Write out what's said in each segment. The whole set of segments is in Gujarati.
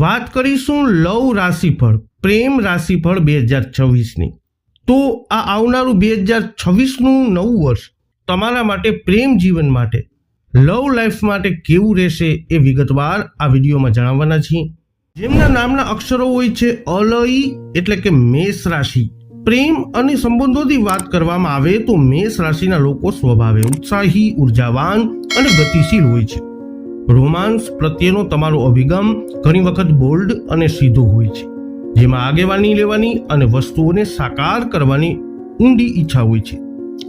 વાત કરીશું લવ રાશિફળ, પ્રેમ રાશિફળ 2026ની। તો આ આવનારું 2026નું નવું વર્ષ તમારા માટે પ્રેમ જીવન માટે, લવ લાઈફ માટે કેવું રહેશે એ વિગતવાર આ વિડીયોમાં જણાવવાના છીએ। જેમના નામના અક્ષરો હોય છે અલઈ એટલે કે મેષ રાશિ। પ્રેમ અને સંબંધોની વાત કરવામાં આવે તો મેષ રાશિના લોકો સ્વભાવે ઉત્સાહી, ઉર્જાવાન અને ગતિશીલ હોય છે। રોમાન્સ પ્રત્યેનો તમારો અભિગમ ઘણી વખત બોલ્ડ અને સીધો હોય છે, જેમાં આગેવાની લેવાની અને વસ્તુઓને સાકાર કરવાની ઊંડી ઈચ્છા હોય છે।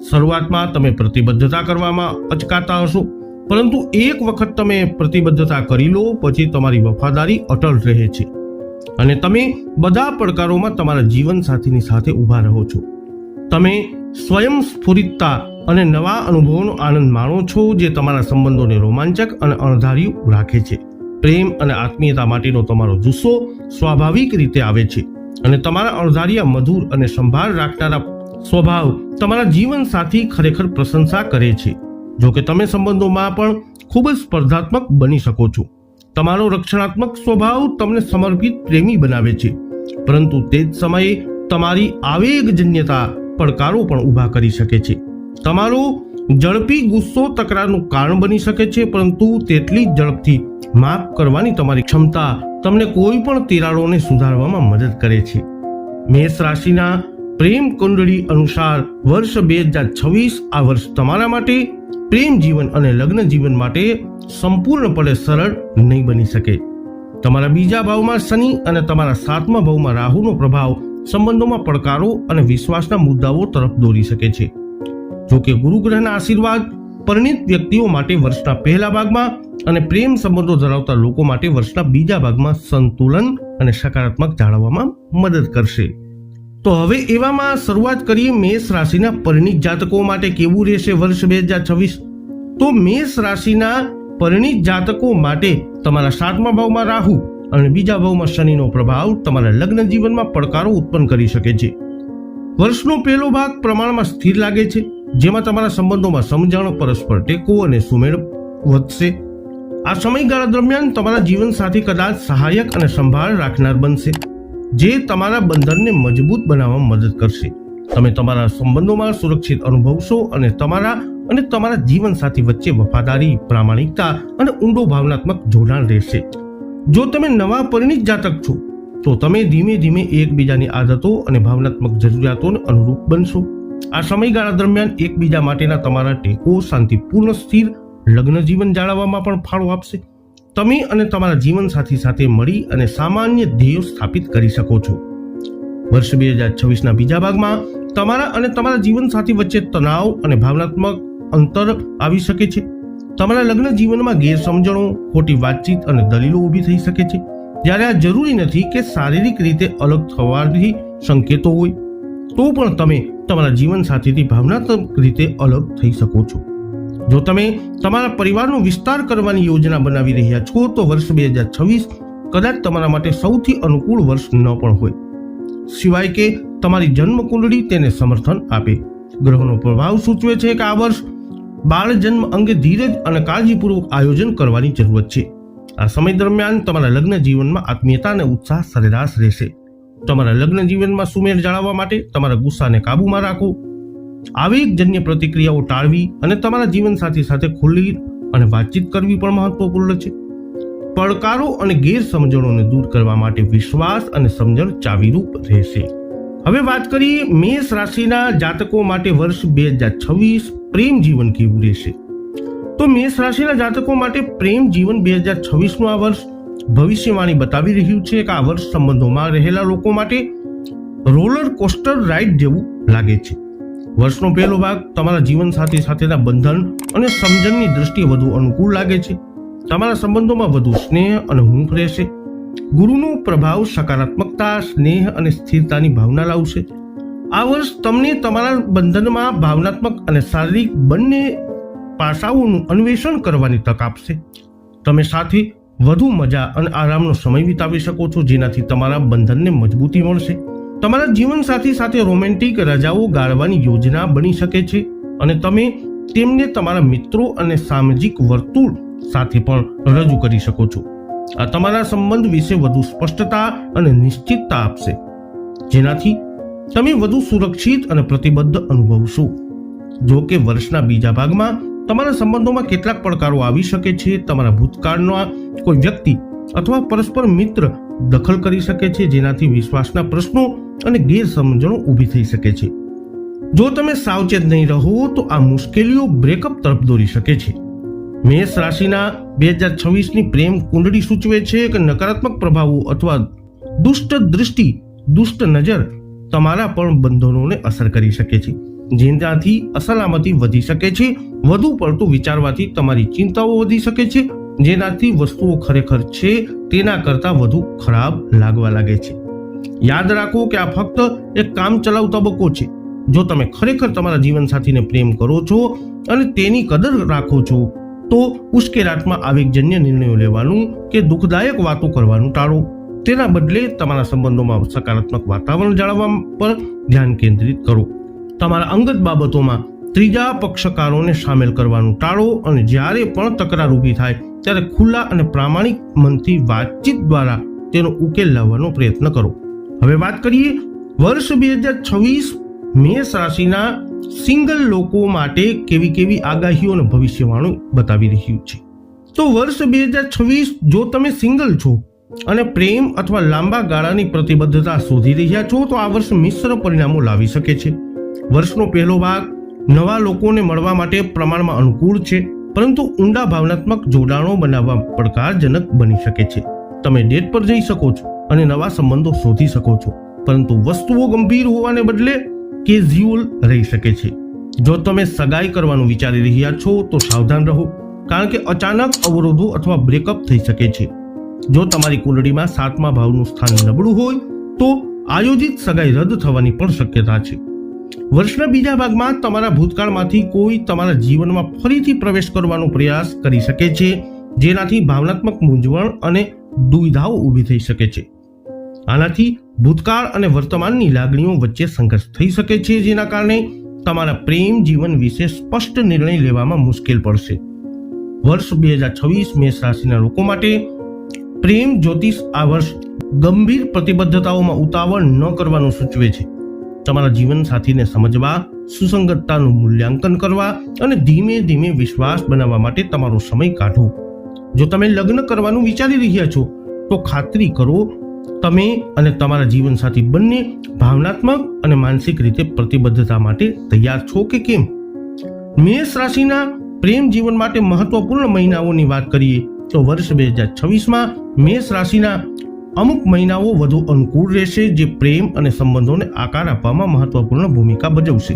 શરૂઆતમાં તમે પ્રતિબદ્ધતા કરવામાં અચકાતા હશો, પરંતુ એક વખત તમે પ્રતિબદ્ધતા કરી લો પછી તમારી વફાદારી અટલ રહે છે અને તમે બધા પડકારોમાં તમારા જીવનસાથીની સાથે ઊભા રહો છો। તમે સ્વયં સ્ફુરિતતા અને નવા અનુભવોનો આનંદ માણો છો, જે તમારા સંબંધોને રોમાંચક અને અણધાર્યું રાખે છે। પ્રેમ અને આત્મીયતા માટેનો તમારો જુસ્સો સ્વાભાવિક રીતે આવે છે અને તમારા અણધાર્યા, મધુર અને સંભાળ રાખનારા સ્વભાવ તમારા જીવનસાથી ખરેખર પ્રશંસા કરે છે। જો કે તમે સંબંધોમાં પણ ખૂબ જ સ્પર્ધાત્મક બની શકો છો। તમારો રક્ષણાત્મક સ્વભાવ તમને સમર્પિત પ્રેમી બનાવે છે, પરંતુ તે જ સમયે તમારી આવેગજન્યતા પડકારો પણ ઊભા કરી શકે છે। તમારો ઝડપી ગુસ્સો તકરારનું કારણ બની શકે છે, પરંતુ તેટલી જ ઝડપથી માફ કરવાની તમારી ક્ષમતા તમને કોઈ પણ તિરાડોને સુધારવામાં મદદ કરે છે। મેષ રાશિના પ્રેમ કુંડળી અનુસાર વર્ષ 2026 આ વર્ષ તમારા માટે પ્રેમ જીવન અને લગ્ન જીવન માટે સંપૂર્ણપણે સરળ નહીં બની શકે। તમારા બીજા ભાવમાં શનિ અને તમારા 7મા ભાવમાં રાહુનો પ્રભાવ સંબંધોમાં પડકારો અને વિશ્વાસના મુદ્દાઓ તરફ દોરી શકે છે। જો કે ગુરુ ગ્રહના આશીર્વાદ પરિણીત વ્યક્તિઓ માટે વર્ષના પહેલા ભાગમાં અને પ્રેમ સંબંધો ધરાવતા લોકો માટે વર્ષના બીજા ભાગમાં સંતુલન અને સકારાત્મક જાળવવામાં મદદ કરશે। તો હવે એવામાં શરૂઆત કરીએ મેષ રાશિના પરિણીત જાતકો માટે કેવું રહેશે વર્ષ 2026। તો મેષ રાશિના પરિણીત જાતકો માટે તમારા 7મા ભાવમાં રાહુ અને બીજા ભાવમાં શનિનો પ્રભાવ તમારા લગ્ન જીવનમાં પડકારો ઉત્પન્ન કરી શકે છે। વર્ષનો પહેલો ભાગ પ્રમાણમાં સ્થિર લાગે છે, જેમાં તમારા સંબંધોમાં સમજણ, પરસ્પર ટેકો અને સુમેળ વધશે। આ સમયગાળા દરમિયાન તમારા જીવનસાથી કદાચ સહાયક અને સંભાળ રાખનાર બનશે, જે તમારા બંધનને મજબૂત બનાવવામાં મદદ કરશે। તમે તમારા સંબંધોમાં સુરક્ષિત અનુભવશો અને તમારા જીવનસાથી વચ્ચે વફાદારી, પ્રામાણિકતા અને ઊંડો ભાવનાત્મક જોડાણ રહેશે। જો તમે નવા પરિણીત જાતક છો તો તમે ધીમે ધીમે એકબીજાની આદતો અને ભાવનાત્મક જરૂરિયાતોને અનુરૂપ બનશો। આ સમયગાળા દરમિયાન એકબીજા માટેના તમારા ટેકો શાંતિપૂર્ણ સ્થિર લગ્ન જીવન જાળવવામાં પણ ફાળો આપશે। તમે અને તમારા જીવનસાથી સાથે મળી અને સામાન્ય ધ્યેયો સ્થાપિત કરી શકો છો। વર્ષ 2026ના બીજા ભાગમાં તમારા અને તમારા જીવનસાથી વચ્ચે તણાવ અને ભાવનાત્મક અંતર આવી શકે છે। તમારા લગ્ન જીવનમાં ગેરસમજણો, ખોટી વાતચીત અને દલીલો ઊભી થઈ શકે છે, જ્યારે આ જરૂરી નથી કે શારીરિક રીતે અલગ થવાથી સંકેતો હોય, તો પણ તમે તમારા જીવનસાથીથી ભાવનાત્મક રીતે અલગ થઈ શકો છો। જો તમે તમારા પરિવારનો વિસ્તાર કરવાની યોજના બનાવી રહ્યા છો તો વર્ષ 2026 કદાચ તમારા માટે સૌથી અનુકૂળ વર્ષ ન પણ હોય, સિવાય કે તમારી જન્મ કુંડળી તેને સમર્થન આપે। ગ્રહોનો પ્રભાવ સૂચવે છે કે આ વર્ષ બાળ જન્મ અંગે ધીરજ અને કાળજીપૂર્વક આયોજન કરવાની જરૂરત છે। આ સમય દરમિયાન તમારા લગ્ન જીવનમાં આત્મીયતા અને ઉત્સાહ સરેરાશ રહેશે। તમારા લગ્ન જીવનમાં સુમેળ જાળવવા માટે તમારા ગુસ્સાને કાબૂમાં રાખો, આવેગજન્ય પ્રતિક્રિયાઓ ટાળવી અને તમારા જીવનસાથી સાથે ખુલ્લી અને વાતચીત કરવી પણ મહત્વપૂર્ણ છે। પડકારો અને ગેરસમજણોને દૂર કરવા માટે વિશ્વાસ અને સમજણ ચાવીરૂપ રહેશે। હવે વાત કરીએ મેષ રાશિના જાતકો માટે વર્ષ 2026 પ્રેમ જીવન કેવું રહેશે। તો મેષ રાશિના જાતકો માટે પ્રેમ જીવન 2026નું આ વર્ષ ભવિષ્યવાણી બતાવી રહ્યું છે કે આ વર્ષ સંબંધોમાં રહેલા લોકો માટે રોલર કોસ્ટર રાઇડ જેવું લાગે છે। વર્ષનો પહેલો ભાગ તમારા જીવનસાથી સાથેના બંધન અને સમજણની દ્રષ્ટિએ વધુ અનુકૂળ લાગે છે। તમારા સંબંધોમાં વધુ સ્નેહ અને હૂંફ રહેશે। ગુરુનો પ્રભાવ સકારાત્મકતા, સ્નેહ અને સ્થિરતાની ભાવના લાવશે। આ વર્ષ તમને તમારા બંધનમાં ભાવનાત્મક અને શારીરિક બંને પાસાઓનું અન્વેષણ કરવાની તક આપશે। તમે સાથે વધુ મજા અને આરામનો સમય વિતાવી શકો છો, જેનાથી તમારા બંધનને મજબૂતી મળશે। તમારા જીવનસાથી સાથે રોમેન્ટિક રજાઓ ગાળવાની યોજના બની શકે છે અને તમે તેમને તમારા મિત્રો અને સામાજિક વર્તુળ સાથે પણ રજૂ કરી શકો છો। આ તમારા સંબંધ વિશે વધુ સ્પષ્ટતા અને નિશ્ચિતતા આપશે, જેનાથી તમે વધુ સુરક્ષિત અને પ્રતિબદ્ધ અનુભવશો. જો કે વર્ષના બીજા ભાગમાં તમારા સંબંધોમાં કેટલાક પડકારો આવી શકે છે. તમારા ભૂતકાળના કોઈ વ્યક્તિ અથવા પરસ્પર મિત્ર દખલ કરી શકે છે, જેનાથી વિશ્વાસના પ્રશ્નો અને ગેરસમજણો ઊભી થઈ શકે છે. જો તમે સાવચેત નહીં રહો તો આ મુશ્કેલીઓ બ્રેકઅપ તરફ દોરી શકે છે. મેષ રાશિના 2026ની પ્રેમ કુંડળી સૂચવે છે કે નકારાત્મક પ્રભાવો અથવા દુષ્ટ દૃષ્ટિ, દુષ્ટ નજર તમારા પણ બંધનોને અસર કરી શકે છે, જેનાથી અસલામતી વધી શકે છે. વધુ પડતું વિચારવાથી તમારી ચિંતાઓ વધી શકે છે, જેનાથી વસ્તુઓ ખરેખર છે તેના કરતાં વધુ ખરાબ લાગવા લાગે છે. યાદ રાખો કે આ ફક્ત એક કામચલાઉ તબક્કો છે. જો તમે ખરેખર તમારા જીવનસાથીને પ્રેમ કરો છો અને તેની કદર રાખો છો તો ઉશ્કેરાટમાં આવેગજન્ય નિર્ણયો લેવાનું કે દુઃખદાયક વાતો કરવાનું ટાળો. તેના બદલે તમારા સંબંધોમાં સકારાત્મક વાતાવરણ જાળવવા પર ધ્યાન કેન્દ્રિત કરો. તમારા અંગત બાબતોમાં ત્રીજા પક્ષકારોને સામેલ કરવાનું ટાળો અને જ્યારે પણ તકરાર ઊભી થાય ત્યારે ખુલ્લા અને પ્રામાણિક મનથી વાતચીત દ્વારા તેનો ઉકેલ લાવવાનો પ્રયત્ન કરો. હવે વાત કરીએ વર્ષ 2026 મેષ રાશિના સિંગલ લોકો માટે કેવી આગાહીઓ અને ભવિષ્યવાણી બતાવી રહ્યું છે. તો વર્ષ 2026 જો તમે સિંગલ છો અને પ્રેમ અથવા લાંબા ગાળાની પ્રતિબદ્ધતા શોધી રહ્યા છો તો આ વર્ષ મિશ્ર પરિણામો લાવી શકે છે. વર્ષનો પહેલો ભાગ નવા લોકોને મળવા માટે પ્રમાણમાં અનુકૂળ છે, પરંતુ ઊંડા ભાવનાત્મક જોડાણો બનાવવા પડકારજનક બની શકે છે. તમે ડેટ પર જઈ શકો છો અને નવા સંબંધો શોધી શકો છો, પરંતુ વસ્તુઓ ગંભીર હોવાને બદલે કેઝ્યુઅલ રહી શકે છે. જો તમે સગાઈ કરવાનું વિચારી રહ્યા છો તો સાવધાન રહો, કારણ કે અચાનક અવરોધો અથવા બ્રેકઅપ થઈ શકે છે. જો તમારી કુંડળીમાં 7મા ભાવનું સ્થાન નબળું હોય તો આયોજિત સગાઈ રદ થવાની પણ શક્યતા છે. વર્ષના બીજા ભાગમાં તમારા ભૂતકાળમાંથી કોઈ તમારા જીવનમાં ફરીથી પ્રવેશ કરવાનો પ્રયાસ કરી શકે છે, જેનાથી ભાવનાત્મક મૂંઝવણ અને દુવિધાઓ ઊભી થઈ શકે છે. આનાથી ભૂતકાળ અને વર્તમાનની લાગણીઓ વચ્ચે સંઘર્ષ થઈ શકે છે, જેના કારણે તમારા પ્રેમ જીવન વિશે સ્પષ્ટ નિર્ણય લેવામાં મુશ્કેલ પડશે. વર્ષ 2026 મેષ રાશિના લોકો માટે પ્રેમ જ્યોતિષ આ વર્ષ ગંભીર પ્રતિબદ્ધતાઓમાં ઉતાવળ ન કરવાનું સૂચવે છે. તમારા જીવન સાથીને સમજવા, સુસંગતતાનું મૂલ્યાંકન કરવા અને ધીમે ધીમે વિશ્વાસ બનાવવા માટે તમારો સમય કાઢો. જો તમે લગ્ન કરવાનું વિચારી રહ્યા છો તો ખાતરી કરો તમે અને તમારા જીવનસાથી બંને ભાવનાત્મક અને માનસિક રીતે પ્રતિબદ્ધતા માટે તૈયાર છો કે કેમ. મેષ રાશિના પ્રેમ જીવન માટે મહત્વપૂર્ણ મહિનાઓની વાત કરીએ તો વર્ષ 2026માં મેષ રાશિના અમુક મહિનાઓ વધુ અનુકૂળ રહેશે, જે પ્રેમ અને સંબંધોને આકાર આપવામાં મહત્વપૂર્ણ ભૂમિકા ભજવશે.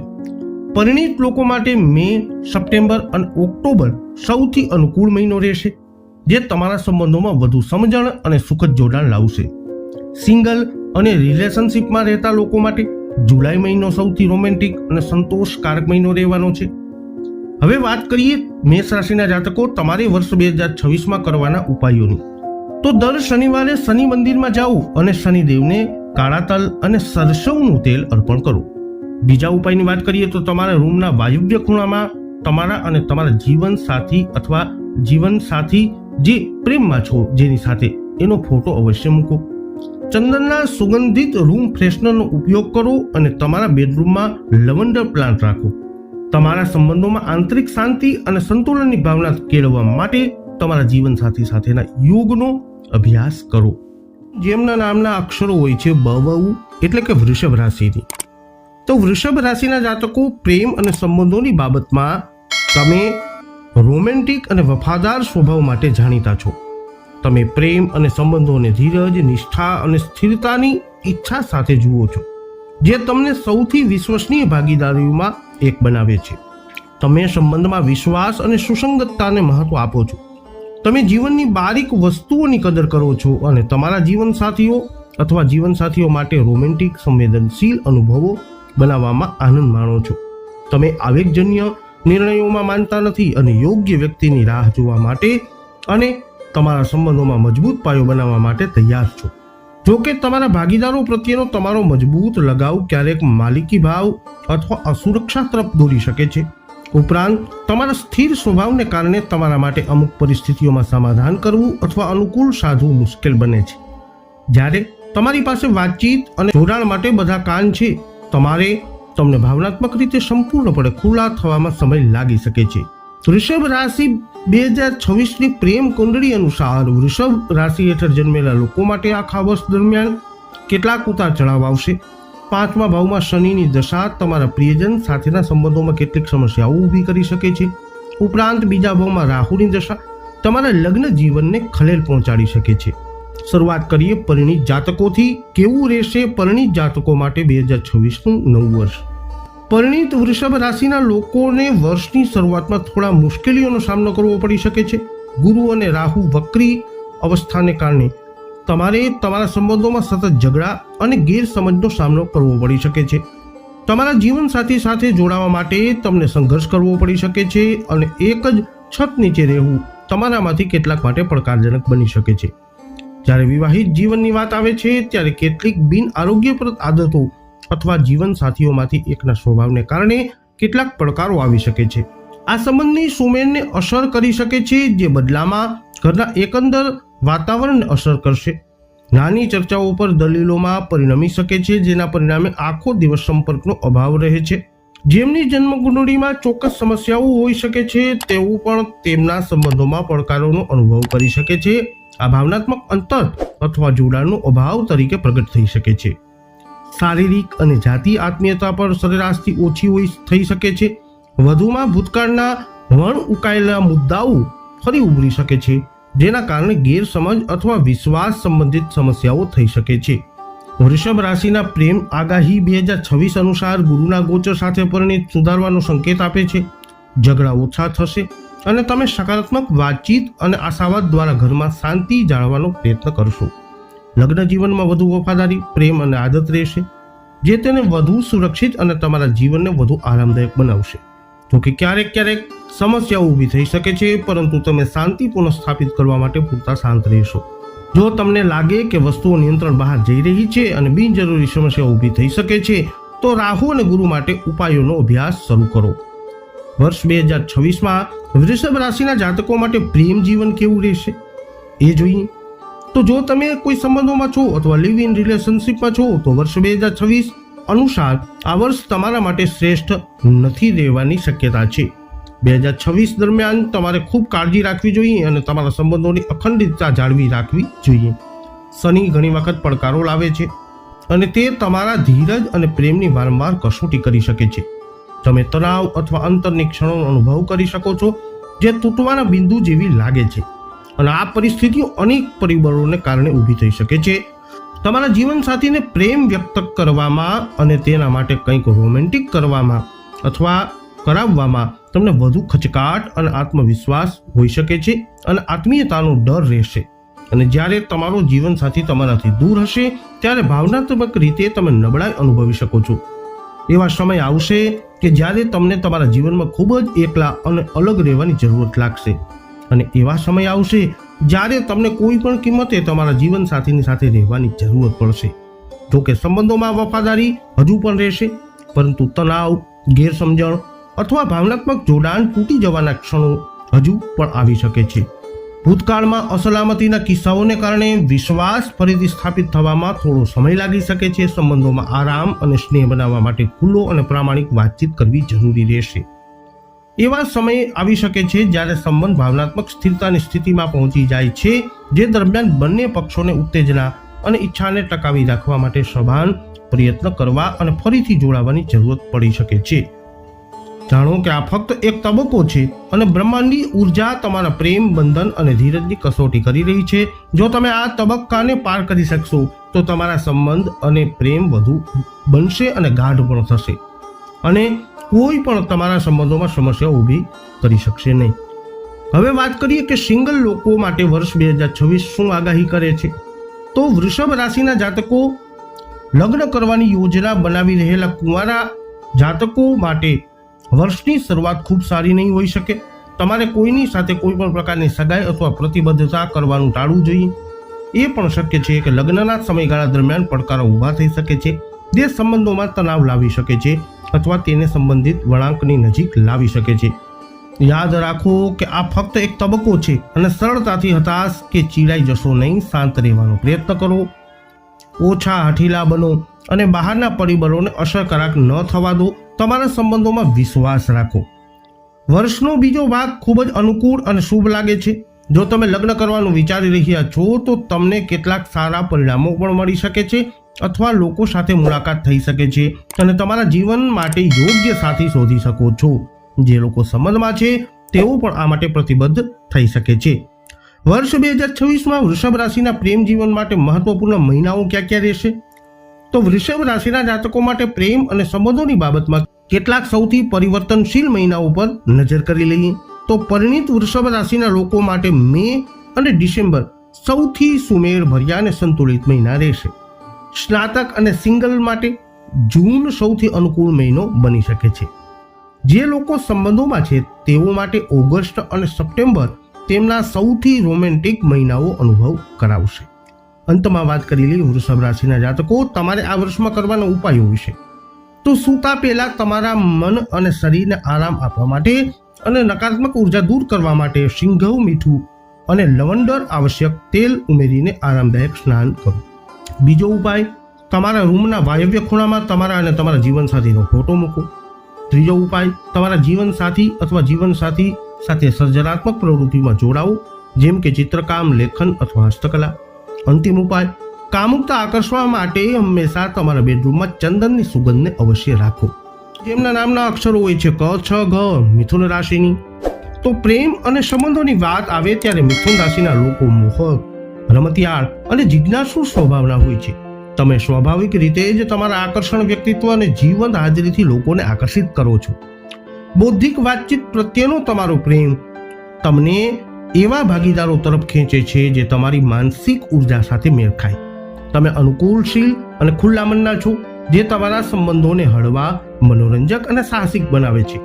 પરિણીત લોકો માટે મે, સપ્ટેમ્બર અને ઓક્ટોબર સૌથી અનુકૂળ મહિનો રહેશે, જે તમારા સંબંધોમાં વધુ સમજણ અને સુખદ જોડાણ લાવશે. સિંગલ અને રિલેશનશિપમાં રહેતા લોકો માટે જુલાઈ મહિનો સૌથી રોમેન્ટિક અને સંતોષકારક મહિનો રહેવાનો છે. હવે વાત કરીએ મેષ રાશિના જાતકો તમારે વર્ષ 2026માં કરવાના ઉપાયોની. તો દર શનિવારે શનિ મંદિરમાં જાઓ અને શનિદેવને કાળા તલ અને સરસવનું તેલ અર્પણ કરો. બીજા ઉપાયની વાત કરીએ તો તમારા રૂમના વાયવ્ય ખૂણામાં તમારા અને તમારા જીવનસાથી અથવા જીવનસાથી જે પ્રેમમાં છો જેની સાથે એનો ફોટો અવશ્ય મૂકો. ચંદનના સુગંધિત રૂમ ફ્રેશનરનો ઉપયોગ કરો અને તમારા બેડરૂમમાં લવંડર પ્લાન્ટ રાખો. તમારા સંબંધોમાં આંતરિક શાંતિ અને સંતુલનની ભાવના કેળવવા માટે તમારા જીવનસાથી સાથેના યોગનો અભ્યાસ કરો. જેમના નામના અક્ષરો હોય છે બવઉ એટલે કે વૃષભ રાશિની. તો વૃષભ રાશિના જાતકો પ્રેમ અને સંબંધોની બાબતમાં તમે રોમેન્ટિક અને વફાદાર સ્વભાવ માટે જાણીતા છો. તમે પ્રેમ અને સંબંધોને ધીરજ, નિષ્ઠા અને સ્થિરતાની ઈચ્છા સાથે જુઓ છો, જે તમને સૌથી વિશ્વસનીય ભાગીદારીઓમાં એક બનાવે છે. તમે સંબંધમાં વિશ્વાસ અને સુસંગતતાને મહત્વ આપો છો. તમે જીવનની બારીક વસ્તુઓની કદર કરો છો અને તમારા જીવનસાથીઓ અથવા જીવનસાથીઓ માટે રોમેન્ટિક સંવેદનશીલ અનુભવો બનાવવામાં આનંદ માણો છો. તમે આવેગજન્ય નિર્ણયોમાં માનતા નથી અને યોગ્ય વ્યક્તિની રાહ જોવા માટે અને તમારા સંબંધોમાં મજબૂત પાયો બનાવવા માટે તૈયાર છો. જો કે તમારા ભાગીદારો પ્રત્યેનો તમારો મજબૂત લગાવ ક્યારેક માલિકી ભાવ અથવા અસુરક્ષા તરફ દોરી શકે છે. ઉપરાંત તમારા સ્થિર સ્વભાવને કારણે તમારા માટે અમુક પરિસ્થિતિઓમાં સમાધાન કરવું અથવા અનુકૂળ સાધવું મુશ્કેલ બને છે. જ્યારે તમારી પાસે વાતચીત અને જોડાણ માટે બધા કાન છે, તમને ભાવનાત્મક રીતે સંપૂર્ણપણે ખુલ્લા થવામાં સમય લાગી શકે છે. વૃષભ રાશિ 2026ની પ્રેમ કુંડળી અનુસાર વૃષભ રાશિ હેઠળ જન્મેલા લોકો માટે આખા વર્ષ દરમિયાન કેટલાક ઉતાર ચઢાવ આવશે. 5મા ભાવમાં શનિની દશા તમારા પ્રિયજન સાથેના સંબંધોમાં કેટલીક સમસ્યાઓ ઊભી કરી શકે છે. ઉપરાંત બીજા ભાવમાં રાહુની દશા તમારા લગ્ન જીવનને ખલેલ પહોંચાડી શકે છે. શરૂઆત કરીએ પરિણીત જાતકોથી. કેવું રહેશે પરિણીત જાતકો માટે 2026નું નવું વર્ષ? પરિણીત વૃષભ રાશિના લોકોને વર્ષની શરૂઆતમાં થોડા મુશ્કેલીઓનો સામનો કરવો પડી શકે છે. ગુરુ અને રાહુ વક્રી અવસ્થાને કારણે તમારે તમારા સંબંધોમાં સતત ઝઘડા અને ગેરસમજનો સામનો કરવો પડી શકે છે. તમારા જીવનસાથી સાથે જોડાવા માટે તમને સંઘર્ષ કરવો પડી શકે છે અને એક જ છત નીચે રહેવું તમારામાંથી કેટલાક માટે પડકારજનક બની શકે છે. જ્યારે વિવાહિત જીવનની વાત આવે છે ત્યારે કેટલીક બિન આરોગ્યપ્રદ આદતો અથવા જીવનસાથીઓમાંથી એકના સ્વભાવને કારણે કેટલાક પડકારો આવી શકે છે. આ સંબંધની સુમેળને અસર કરી શકે છે, જે બદલામાં ઘરના એકંદર વાતાવરણને અસર કરશે. નાની ચર્ચાઓ પર દલીલોમાં પરિણમી શકે છે, જેના પરિણામે આખો દિવસ સંપર્કનો અભાવ રહે છે. જેમની જન્મકુંડળીમાં ચોક્કસ સમસ્યાઓ હોઈ શકે છે તેઓ પણ તેમના સંબંધોમાં પડકારોનો અનુભવ કરી શકે છે. આ ભાવનાત્મક અંતર અથવા જોડાણનો અભાવ તરીકે પ્રગટ થઈ શકે છે. શારીરિક અને જાતિ આત્મીયતા પર સરેરાશથી ઓછી થઈ શકે છે. વધુમાં ભૂતકાળના વણ ઉકાયેલા મુદ્દાઓ ફરી ઉભરી શકે છે, જેના કારણે ગેરસમજ અથવા વિશ્વાસ સંબંધિત સમસ્યાઓ થઈ શકે છે. વૃષભ રાશિના પ્રેમ આગાહી 2026 અનુસાર ગુરુના ગોચર સાથે પરિણીત સુધારવાનો સંકેત આપે છે. ઝઘડા ઓછા થશે અને તમે સકારાત્મક વાતચીત અને આશાવાદ દ્વારા ઘરમાં શાંતિ જાળવવાનો પ્રયત્ન કરશો. લગ્ન જીવનમાં વધુ વફાદારી, પ્રેમ અને આદત રહેશે, જે તેને વધુ સુરક્ષિત અને તમારા જીવનને વધુ આરામદાયક બનાવશે. જોકે ક્યારેક સમસ્યાઓ ઊભી થઈ શકે છે, પરંતુ તમે શાંતિ પુનઃસ્થાપિત કરવા માટે પૂરતા શાંત રહેશો. જો તમને લાગે કે વસ્તુઓ નિયંત્રણ બહાર જઈ રહી છે અને બિનજરૂરી સમસ્યાઓ ઊભી થઈ શકે છે, તો રાહુ અને ગુરુ માટે ઉપાયોનો અભ્યાસ શરૂ કરો. વર્ષ 2026માં વૃષભ રાશિના જાતકો માટે પ્રેમ જીવન કેવું રહેશે એ જોઈએ. તો જો તમે કોઈ સંબંધોમાં છો અથવા લિવ ઇન રિલેશનશિપમાં છો, તો વર્ષ 2026 અનુસાર આ વર્ષ તમારા માટે શ્રેષ્ઠ નથી રહેવાની શક્યતા છે. 2026 દરમિયાન તમારે ખૂબ કાળજી રાખવી જોઈએ અને તમારા સંબંધોની અખંડિતતા જાળવી રાખવી જોઈએ. શનિ ઘણી વખત પડકારો લાવે છે અને તે તમારા ધીરજ અને પ્રેમની વારંવાર કસોટી કરી શકે છે. તમે તણાવ અથવા અંતરની ક્ષણોનો અનુભવ કરી શકો છો, જે તૂટવાના બિંદુ જેવી લાગે છે, અને આ પરિસ્થિતિઓ અનેક પરિબળોને કારણે ઊભી થઈ શકે છે. તમારા જીવનસાથીને પ્રેમ વ્યક્ત કરવામાં અને તેના માટે કંઈક રોમેન્ટિક કરવામાં અથવા કરાવવામાં તમને વધુ ખચકાટ અને આત્મવિશ્વાસ હોઈ શકે છે અને આત્મીયતાનો ડર રહેશે. અને જ્યારે તમારો જીવનસાથી તમારાથી દૂર હશે ત્યારે ભાવનાત્મક રીતે તમે નબળાઈ અનુભવી શકો છો. એવા સમય આવશે કે જ્યારે તમને તમારા જીવનમાં ખૂબ જ એકલા અને અલગ રહેવાની જરૂરત લાગશે, અને એવા સમય આવશે જ્યારે તમને કોઈ પણ કિંમતે તમારા જીવનસાથીની સાથે રહેવાની જરૂરત પડશે. જોકે સંબંધોમાં વફાદારી હજુ પણ રહેશે, પરંતુ તણાવ, ગેરસમજણ અથવા ભાવનાત્મક જોડાણ તૂટી જવાના ક્ષણો હજુ પણ આવી શકે છે. ભૂતકાળમાં અસલામતીના કિસ્સાઓને કારણે વિશ્વાસ ફરીથી સ્થાપિત થવામાં થોડો સમય લાગી શકે છે. સંબંધોમાં આરામ અને સ્નેહ બનાવવા માટે ખુલ્લો અને પ્રામાણિક વાતચીત કરવી જરૂરી રહેશે. એવા સમય આવી શકે છે જ્યારે સંબંધ ભાવનાત્મક સ્થિરતાની સ્થિતિમાં પહોંચી જાય છે, જે દરમિયાન બંને પક્ષોને ઉત્તેજના અને ઈચ્છાને ટકાવી રાખવા માટે સભાન પ્રયત્ન કરવા અને ફરીથી જોડાવાની જરૂરત પડી શકે છે. જાણો કે આ ફક્ત એક તબક્કો છે અને બ્રહ્માંડની ઉર્જા તમારા પ્રેમ, બંધન અને ધીરજની કસોટી કરી રહી છે. જો તમે આ તબક્કાને પાર કરી શકશો તો તમારા સંબંધ અને પ્રેમ વધુ બનશે અને ગાઢ પણ થશે, અને કોઈ પણ તમારા સંબંધોમાં સમસ્યાઓ ઊભી કરી શકશે નહીં. હવે વાત કરીએ કે સિંગલ લોકો માટે વર્ષ 2026 શું આગાહી કરે છે. તો વૃષભ રાશિના જાતકો, લગ્ન કરવાની યોજના બનાવી રહેલા કુંવારા જાતકો માટે વર્ષની શરૂઆત ખૂબ સારી નહીં હોઈ શકે. તમારે કોઈની સાથે કોઈ પણ પ્રકારની સગાઈ અથવા પ્રતિબદ્ધતા કરવાનું ટાળવું જોઈએ. એ પણ શક્ય છે કે લગ્નના સમયગાળા દરમિયાન પડકારો ઊભા થઈ શકે છે, જે સંબંધોમાં તણાવ લાવી શકે છે. અથવા તેને સંબંધિત વળાંકની નજીક લાવી શકે છે. યાદ રાખો કે આ ફક્ત એક તબક્કો છે અને સરળતાથી હતાશ કે ચીડાઈ જશો નહીં. શાંત રહેવાનો પ્રયત્ન કરો, ઓછા હઠીલા બનો અને બહારના પરિબળોને અસરકારક ન થવા દો. તમારા સંબંધોમાં વિશ્વાસ રાખો. વર્ષનો બીજો ભાગ ખૂબ જ અનુકૂળ અને શુભ લાગે છે. જો તમે લગ્ન કરવાનું વિચારી રહ્યા છો તો તમને કેટલાક સારા પરિણામો પણ મળી શકે છે અથવા લોકો સાથે મુલાકાત થઈ શકે છે અને તમારા જીવન માટે યોગ્ય સાથી શોધી શકો છો. જે લોકો સંબંધમાં છે તેઓ પણ આ માટે પ્રતિબદ્ધ થઈ શકે છે. વર્ષ 2026માં વૃષભ રાશિના પ્રેમ જીવન માટે મહત્વપૂર્ણ મહિનાઓ ક્યાં ક્યાં રહેશે? તો વૃષભ રાશિના જાતકો માટે પ્રેમ અને સંબંધોની બાબતમાં કેટલાક સૌથી પરિવર્તનશીલ મહિનાઓ પર નજર કરી લઈએ તો પરિણીત વૃષભ રાશિના લોકો માટે મે અને ડિસેમ્બર સૌથી સુમેળ ભર્યા અને સંતુલિત મહિના રહેશે. સ્નાતક અને સિંગલ માટે જૂન સૌથી અનુકૂળ મહિનો બની શકે છે. જે લોકો સંબંધોમાં છે તેઓ માટે ઓગસ્ટ અને સપ્ટેમ્બર તેમના સૌથી રોમેન્ટિક મહિનાઓ અનુભવ કરાવશે. અંતમાં વાત કરી લઈએ વૃષભ રાશિના જાતકો તમારે આ વર્ષમાં કરવાના ઉપાયો વિશે. તો સૂતા પહેલા તમારા મન અને શરીરને આરામ આપવા માટે અને નકારાત્મક ઉર્જા દૂર કરવા માટે સિંઘવ મીઠું અને લવંડર આવશ્યક તેલ ઉમેરીને આરામદાયક સ્નાન કરો. બીજો ઉપાય, તમારા રૂમના વાયવ્ય ખૂણામાં તમારા અને તમારા જીવનસાથીનો ફોટો મૂકો. ત્રીજો ઉપાય, તમારા જીવનસાથી અથવા જીવનસાથી સાથે સર્જનાત્મક પ્રવૃત્તિમાં જોડાઓ, જેમ કે ચિત્રકામ, લેખન અથવા હસ્તકલા. અંતિમ ઉપાય, કામુકતા આકર્ષવા માટે હંમેશા તમારા બેડરૂમમાં ચંદનની સુગંધને અવશ્ય રાખો. જેમના નામના અક્ષરો હોય છે ક, છ, ઘ, મિથુન રાશિની. તો પ્રેમ અને સંબંધોની વાત આવે ત્યારે મિથુન રાશિના લોકો મોહક, રમતિયાળ અને જિજ્ઞાસુ સ્વભાવના હોય છે. તમે સ્વાભાવિક રીતે જ તમારા આકર્ષણ, વ્યક્તિત્વ અને જીવંત હાજરીથી લોકોને આકર્ષિત કરો છો. બૌદ્ધિક વાતચીત પ્રત્યેનો તમારો પ્રેમ તમને એવા ભાગીદારો તરફ ખેંચે છે જે તમારી માનસિક ઉર્જા સાથે મેળ ખાય. તમે અનુકૂળશીલ અને ખુલ્લા મનના છો, જે તમારા સંબંધોને હળવા, મનોરંજક અને સાહસિક બનાવે છે.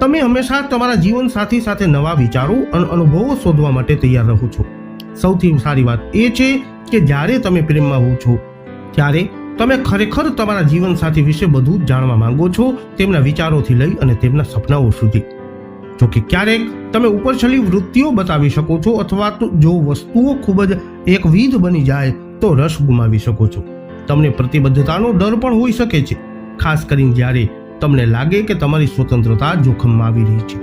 તમે હંમેશા તમારા જીવનસાથી સાથે નવા વિચારો અને અનુભવો શોધવા માટે તૈયાર રહો છો. સૌથી સારી વાત એ છે કે જ્યારે તમે પ્રેમમાં હો છો ત્યારે તમે ખરેખર તમારા જીવનસાથી વિશે બધું જાણવા માંગો છો, તેમના વિચારોથી લઈ અને તેમના સપનાઓ સુધી. જોકે ક્યારેક તમે ઉપરછલ્લી વૃત્તિઓ બતાવી શકો છો અથવા તો જો વસ્તુઓ ખૂબ જ એકવિધ બની જાય તો રસ ગુમાવી શકો છો. તમને પ્રતિબદ્ધતાનો ડર પણ હોઈ શકે છે, ખાસ કરીને જ્યારે તમને લાગે કે તમારી સ્વતંત્રતા જોખમમાં આવી રહી છે.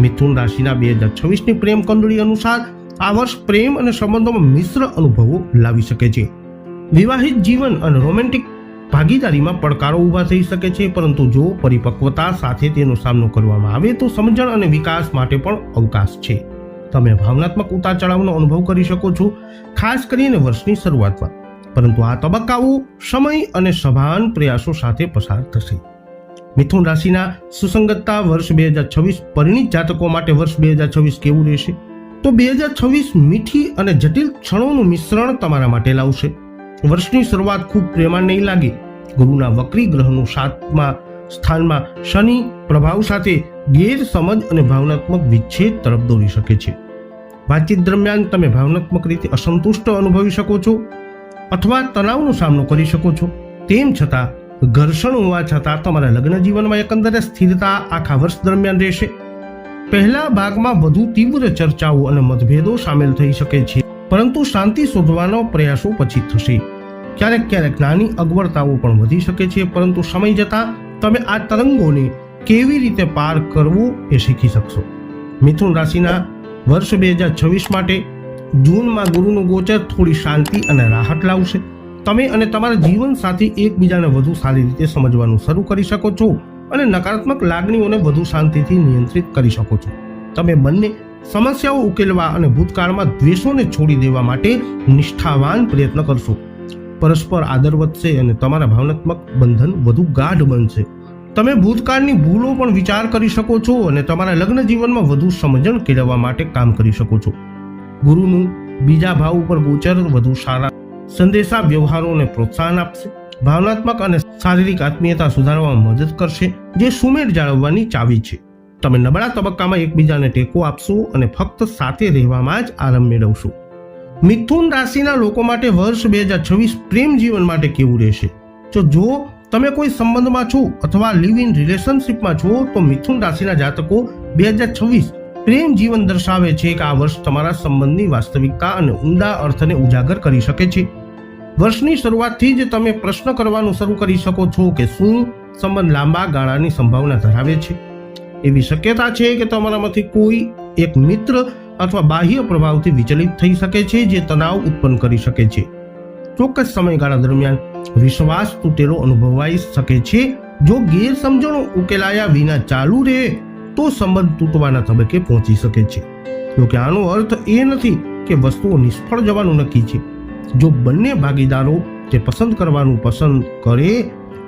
મિથુન રાશિના 2026ની પ્રેમ કંડળી અનુસાર આ વર્ષ પ્રેમ અને સંબંધોમાં મિશ્ર અનુભવો લાવી શકે છે. વિવાહિત જીવન અને રોમેન્ટિક ભાગીદારીમાં પડકારો ઊભા થઈ શકે છે, પરંતુ જો પરિપક્વતા સાથે તેનો સામનો કરવામાં આવે તો સમજણ અને વિકાસ માટે પણ અવકાશ છે. તમે ભાવનાત્મક ઉતાર ચઢાવનો અનુભવ કરી શકો છો, ખાસ કરીને વર્ષની શરૂઆતમાં, પરંતુ આ તબક્કાઓ સમય અને સભાન પ્રયાસો સાથે પસાર થશે. મિથુન રાશિના સુસંગતતા વર્ષ 2026 પરિણીત જાતકો માટે વર્ષ 2026 કેવું રહેશે? તો 2026 મીઠી અને જટિલ ક્ષણોનું મિશ્રણ તમારા માટે લાવશે. વર્ષની શરૂઆત ખૂબ પ્રેમાળ નહીં લાગે. ગુરુના વક્રી ગ્રહનું 7મા સ્થાનમાં શનિ પ્રભાવ સાથે ગેરસમજ અને ભાવનાત્મક વિચ્છેદ તરફ દોરી શકે છે. વાતચીત દરમિયાન તમે ભાવનાત્મક રીતે અસંતુષ્ટ અનુભવી શકો છો અથવા તણાવનો સામનો કરી શકો છો. તેમ છતાં ઘર્ષણ હોવા છતાં તમારા લગ્ન જીવનમાં એકંદરે સ્થિરતા આખા વર્ષ દરમિયાન રહેશે. પહેલા ભાગમાં વધુ તીવ્ર ચર્ચાઓ અને મતભેદો સામેલ થઈ શકે છે, પરંતુ શાંતિ શોધવાનો પ્રયાસો પછી થશે. ક્યારેક ક્યારેક નાની અગવડતાઓ પણ વધી શકે છે, પરંતુ સમય જતાં તમે આ તરંગોને કેવી રીતે પાર કરવું એ શીખી શકશો. મિથુન રાશિના વર્ષ 2026 માટે જૂનમાં ગુરુનું ગોચર થોડી શાંતિ અને રાહત લાવશે. તમે અને તમારા જીવન સાથી એકબીજાને વધુ સારી રીતે સમજવાનું શરૂ કરી શકો છો અને નકારાત્મક લાગણીઓને વધુ શાંતિથી નિયંત્રિત કરી શકો છો. તમે બંને સમસ્યાઓ ઉકેલવા અને ભૂતકાળમાં દ્વેષોને છોડી દેવા માટે નિષ્ઠાવાન પ્રયત્ન કરશો. પરસ્પર આદર વધશે અને તમારા ભાવનાત્મક બંધન વધુ ગાઢ બનશે. તમે ભૂતકાળની ભૂલો પણ વિચાર કરી શકો છો અને તમારા લગ્ન જીવનમાં વધુ સમજણ કેળવવા માટે કામ કરી શકો છો. ગુરુનું બીજા ભાવ ઉપર ગોચર વધુ સારા સંદેશા વ્યવહારોને પ્રોત્સાહન આપશે. ભાવનાત્મક અને શારીરિક આત્મીયતા સુધારવામાં મદદ કરશે, જે સુમેળ જાળવવાની ચાવી છે. તમે નબળા તબક્કામાં એકબીજાને ટેકો આપશો અને ફક્ત સાથે રહેવામાં જ આરામ મેળવશો. મિથુન રાશિના લોકો માટે વર્ષ 2026 પ્રેમ જીવન માટે કેવું રહેશે? જો તમે કોઈ સંબંધમાં છો અથવા લિવ ઇન રિલેશનશિપમાં છો તો મિથુન રાશિના જાતકો 2026 પ્રેમ જીવન દર્શાવે છે કે આ વર્ષ તમારા સંબંધની વાસ્તવિકતા અને ઊંડા અર્થને ઉજાગર કરી શકે છે. વર્ષની શરૂઆતથી જ તમે પ્રશ્ન કરવાનું શરૂ કરી શકો છો કે શું સંબંધ લાંબા ગાળાની સંભાવના ધરાવે છે. એવી શક્યતા છે કે તમારામાંથી કોઈ એક મિત્ર અથવા બાહ્ય પ્રભાવથી વિચલિત થઈ શકે છે જે તણાવ ઉત્પન્ન કરી શકે છે. ચોક્કસ સમયગાળા દરમિયાન વિશ્વાસ તૂટેલો અનુભવાઈ શકે છે. જો ગેરસમજણો ઉકેલાયા વિના ચાલુ રહે તો સંબંધ તૂટવાના તબક્કે પહોંચી શકે છે. જોકે આનો અર્થ એ નથી કે વસ્તુઓ નિષ્ફળ જવાનું નક્કી છે. જો બંને ભાગીદારો તે પસંદ કરવાનું પસંદ કરે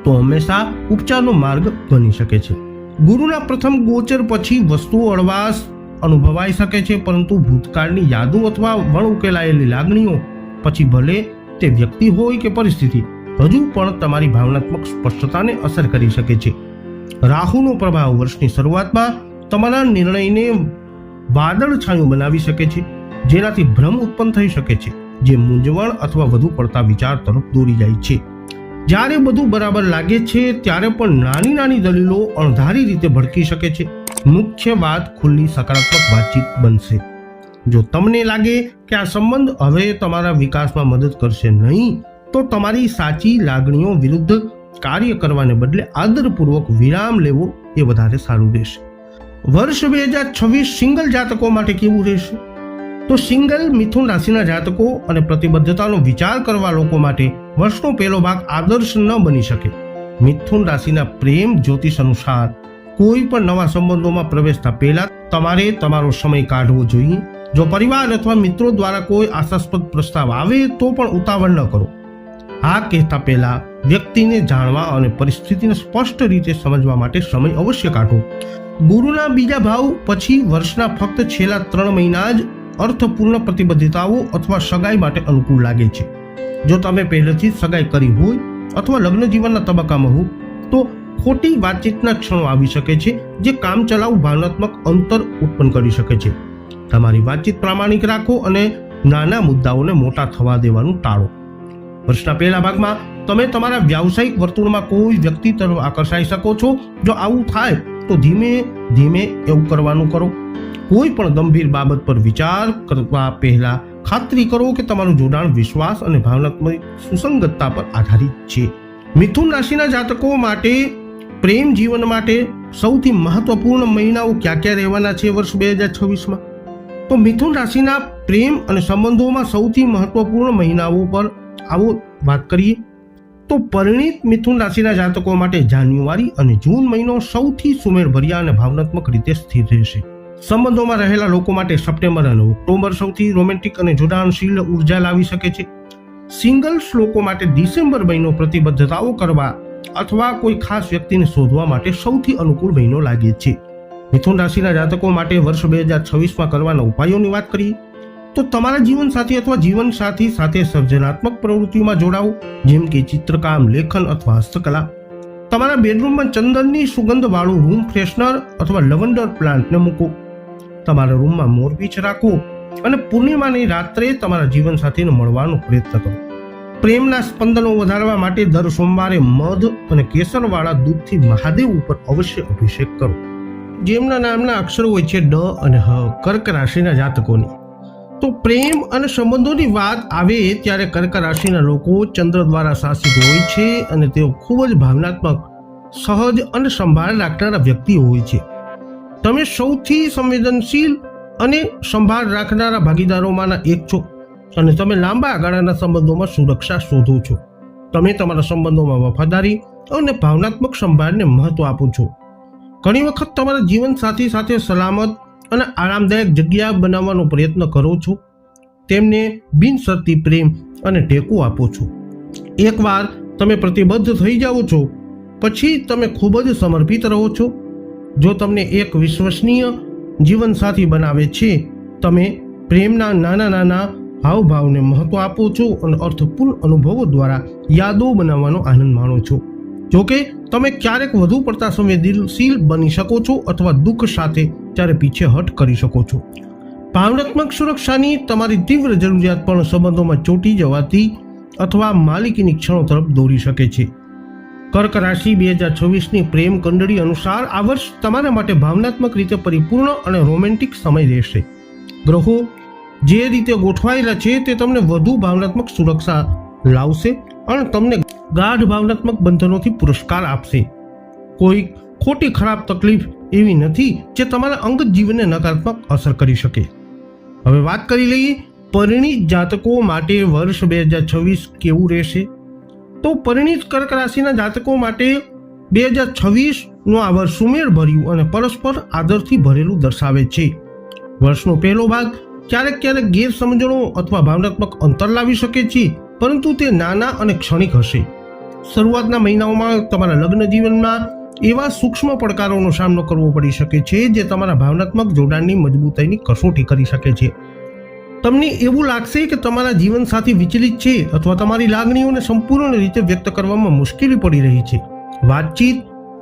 તો હંમેશા ઉપચારનો માર્ગ બની શકે છે. ગુરુના પ્રથમ ગોચર પછી વસ્તુઓ હળવાશ અનુભવાઈ શકે છે, પરંતુ ભૂતકાળની યાદો અથવા વણ ઉકેલાયેલી લાગણીઓ પછી ભલે તે વ્યક્તિ હોય કે પરિસ્થિતિ હજુ પણ તમારી ભાવનાત્મક સ્પષ્ટતાને અસર કરી શકે છે. રાહુનો પ્રભાવ વર્ષની શરૂઆતમાં તમારા નિર્ણયને વાદળછાયું બનાવી શકે છે, જેનાથી ભ્રમ ઉત્પન્ન થઈ શકે છે જે મૂંઝવણ અથવા વધુ પડતા વિચાર તરફ દોરી જાય છે. જ્યારે બધું બરાબર લાગે છે ત્યારે પણ નાની નાની દલીલો અણધારી રીતે ભડકી શકે છે. મુખ્ય વાત ખુલ્લી સકારાત્મક વાતચીત બનશે. જો તમને લાગે કે આ સંબંધ હવે તમારા વિકાસમાં મદદ કરશે નહીં તો તમારી સાચી લાગણીઓ વિરુદ્ધ કાર્ય કરવાને બદલે આદરપૂર્વક વિરામ લેવો એ વધારે સારું રહેશે. વર્ષ 2026 સિંગલ જાતકો માટે કેવું રહેશે? તો સિંગલ મિથુન રાશિના જાતકો અને પ્રતિબદ્ધતાનો વિચાર કરવા લોકો માટે વર્ષનો પહેલો ભાગ આદર્શ ન બની શકે. મિથુન રાશિના પ્રેમ જ્યોતિષ અનુસાર કોઈ પણ નવા સંબંધોમાં પ્રવેશતા પહેલા તમારે તમારો સમય કાઢવો જોઈએ. જો પરિવાર અથવા મિત્રો દ્વારા કોઈ આશાસ્પદ પ્રસ્તાવ આવે તો પણ ઉતાવળ ન કરો. આ કહેતા પહેલા વ્યક્તિને જાણવા અને પરિસ્થિતિને સ્પષ્ટ રીતે સમજવા માટે સમય અવશ્ય કાઢો. ગુરુના બીજા ભાવ પછી વર્ષના ફક્ત છેલ્લા 3 મહિના જ અર્થપૂર્ણ પ્રતિબદ્ધતાઓ અથવા સગાઈ માટે અનુકૂળ લાગે છે. જો તમે પહેલેથી જ સગાઈ કરી હોય અથવા લગ્ન જીવનના તબક્કામાં હો તો ખોટી વાતચીતના ક્ષણો આવી શકે છે જે કામચલાઉ ભાવનાત્મક અંતર ઉત્પન્ન કરી શકે છે. તમારી વાતચીત પ્રામાણિક રાખો અને નાના મુદ્દાઓને મોટા થવા દેવાનું ટાળો. વર્ષના પહેલા ભાગમાં તમે તમારા વ્યાવસાયિક વર્તુળમાં કોઈ વ્યક્તિ તરફ આકર્ષાઈ શકો છો. જો આવું થાય તો ધીમે ધીમે એવું કરવાનું કરો. કોઈ પણ ગંભીર બાબત પર વિચાર કરવા પહેલા ખાતરી કરો કે તમારું જોડાણ વિશ્વાસ અને ભાવનાત્મક સુસંગતતા પર આધારિત છે. મિથુન રાશિના જાતકો માટે પ્રેમ જીવન માટે સૌથી મહત્વપૂર્ણ મહિનાઓ ક્યાં ક્યાં રહેવાના છે વર્ષ 2026માં? તો મિથુન રાશિના પ્રેમ અને સંબંધોમાં સૌથી મહત્વપૂર્ણ મહિનાઓ પર આવો વાત કરીએ તો પરિણીત મિથુન રાશિના જાતકો માટે જાન્યુઆરી અને જૂન મહિનો સૌથી સુમેળભર્યા અને ભાવનાત્મક રીતે સ્થિર રહેશે. સંબંધોમાં રહેલા લોકો માટે સપ્ટેમ્બર અને ઓક્ટોબર સૌથી રોમેન્ટિક અને જોડાણશીલ ઉર્જા લાવી શકે છે. સિંગલ્સ લોકો માટે ડિસેમ્બર મહિનો પ્રતિબદ્ધતાઓ કરવા અથવા કોઈ ખાસ વ્યક્તિને શોધવા માટે સૌથી અનુકૂળ મહિનો લાગે છે. મિથુન રાશિના જાતકો માટે વર્ષ 2026માં કરવાના ઉપાયોની વાત કરીએ તો તમારા જીવનસાથી અથવા જીવનસાથી સાથે સર્જનાત્મક પ્રવૃત્તિઓમાં જોડાઓ, જેમ કે ચિત્રકામ, લેખન અથવા હસ્તકલા. તમારા બેડરૂમમાં ચંદનની સુગંધવાળું રૂમ ફ્રેશનર અથવા લવંડર પ્લાન્ટને મૂકો. તમારા રૂમમાં મોરપીંછ રાખો અને પૂર્ણિમાની રાત્રે તમારા જીવનસાથીને મળવાનો પ્રયત્ન કરો. પ્રેમના સ્પંદનો વધારવા માટે દર સોમવારે મધ અને કેસરવાળા દૂધથી મહાદેવ ઉપર અવશ્ય અભિષેક કરો. જેમના નામના અક્ષરો હોય છે ડ અને હ, કર્ક રાશિના જાતકોની. તો પ્રેમ અને સંબંધોની વાત આવે ત્યારે કર્ક રાશિના લોકો ચંદ્ર દ્વારા શાસિત હોય છે અને તેઓ ખૂબ જ ભાવનાત્મક, સહજ અને સંભાળ રાખનારા વ્યક્તિ હોય છે. તમે સૌથી સંવેદનશીલ અને સંભાળ રાખનારા ભાગીદારોમાંના એક છો અને તમે લાંબા ગાળાના સંબંધોમાં સુરક્ષા શોધો છો. તમે તમારા સંબંધોમાં વફાદારી અને ભાવનાત્મક સંભાળને મહત્વ આપો છો. ઘણી વખત તમારા જીવનસાથી સાથે સલામત અને આરામદાયક જગ્યા બનાવવાનો પ્રયત્ન કરો છો. તેમને બિનશરતી પ્રેમ અને ટેકો આપો છો. એકવાર તમે પ્રતિબદ્ધ થઈ જાઓ છો પછી તમે ખૂબ જ સમર્પિત રહો છો. જો તમને એક વિશ્વસનીય જીવનસાથી બનાવે છે, તમે પ્રેમના નાના નાના હાવભાવને મહત્વ આપો છો અને અર્થપૂર્ણ અનુભવો દ્વારા યાદો બનાવવાનો આનંદ માણો છો. જોકે તમે ક્યારેક વધુ પડતા સંવેદનશીલ બની શકો છો અથવા દુઃખ સાથે ત્યારે પીછેહટ કરી શકો છો. ભાવનાત્મક સુરક્ષાની તમારી તીવ્ર જરૂરિયાત પણ સંબંધોમાં ચોંટી જવાથી અથવા માલિકીની ક્ષણો તરફ દોરી શકે છે. કર્ક રાશિ 2026ની પ્રેમ કંડળી અનુસાર આ વર્ષ તમારા માટે ભાવનાત્મક રીતે પરિપૂર્ણ અને રોમેન્ટિક સમય રહેશે. ગ્રહો જે રીતે ગોઠવાયેલા છે તે તમને વધુ ભાવનાત્મક સુરક્ષા લાવશે અને તમને ગાઢ ભાવનાત્મક બંધનોથી પુરસ્કાર આપશે. કોઈ ખોટી ખરાબ તકલીફ એવી નથી જે તમારા અંગત જીવનને નકારાત્મક અસર કરી શકે. હવે વાત કરી લઈએ પરિણીત જાતકો માટે વર્ષ 2026 કેવું રહેશે. તો પરિણીત કર્ક રાશિના જાતકો માટે 2026નું આ વર્ષ સુમેળભર્યું અને પરસ્પર આદરથી ભરેલું દર્શાવે છે. વર્ષનો પહેલો ભાગ ક્યારેક ગેરસમજણો અથવા ભાવનાત્મક અંતર લાવી શકે છે, પરંતુ તે નાના અને ક્ષણિક હશે. શરૂઆતના મહિનાઓમાં તમારા લગ્ન જીવનમાં એવા સૂક્ષ્મ પડકારોનો સામનો કરવો પડી શકે છે જે તમારા ભાવનાત્મક જોડાણની મજબૂતાઈની કસોટી કરી શકે છે. તમને એવું લાગશે કે તમારા જીવનસાથી વિચલિત છે અથવા તમારી લાગણીઓને સંપૂર્ણ રીતે વ્યક્ત કરવામાં મુશ્કેલી પડી રહી છે. વાતચીત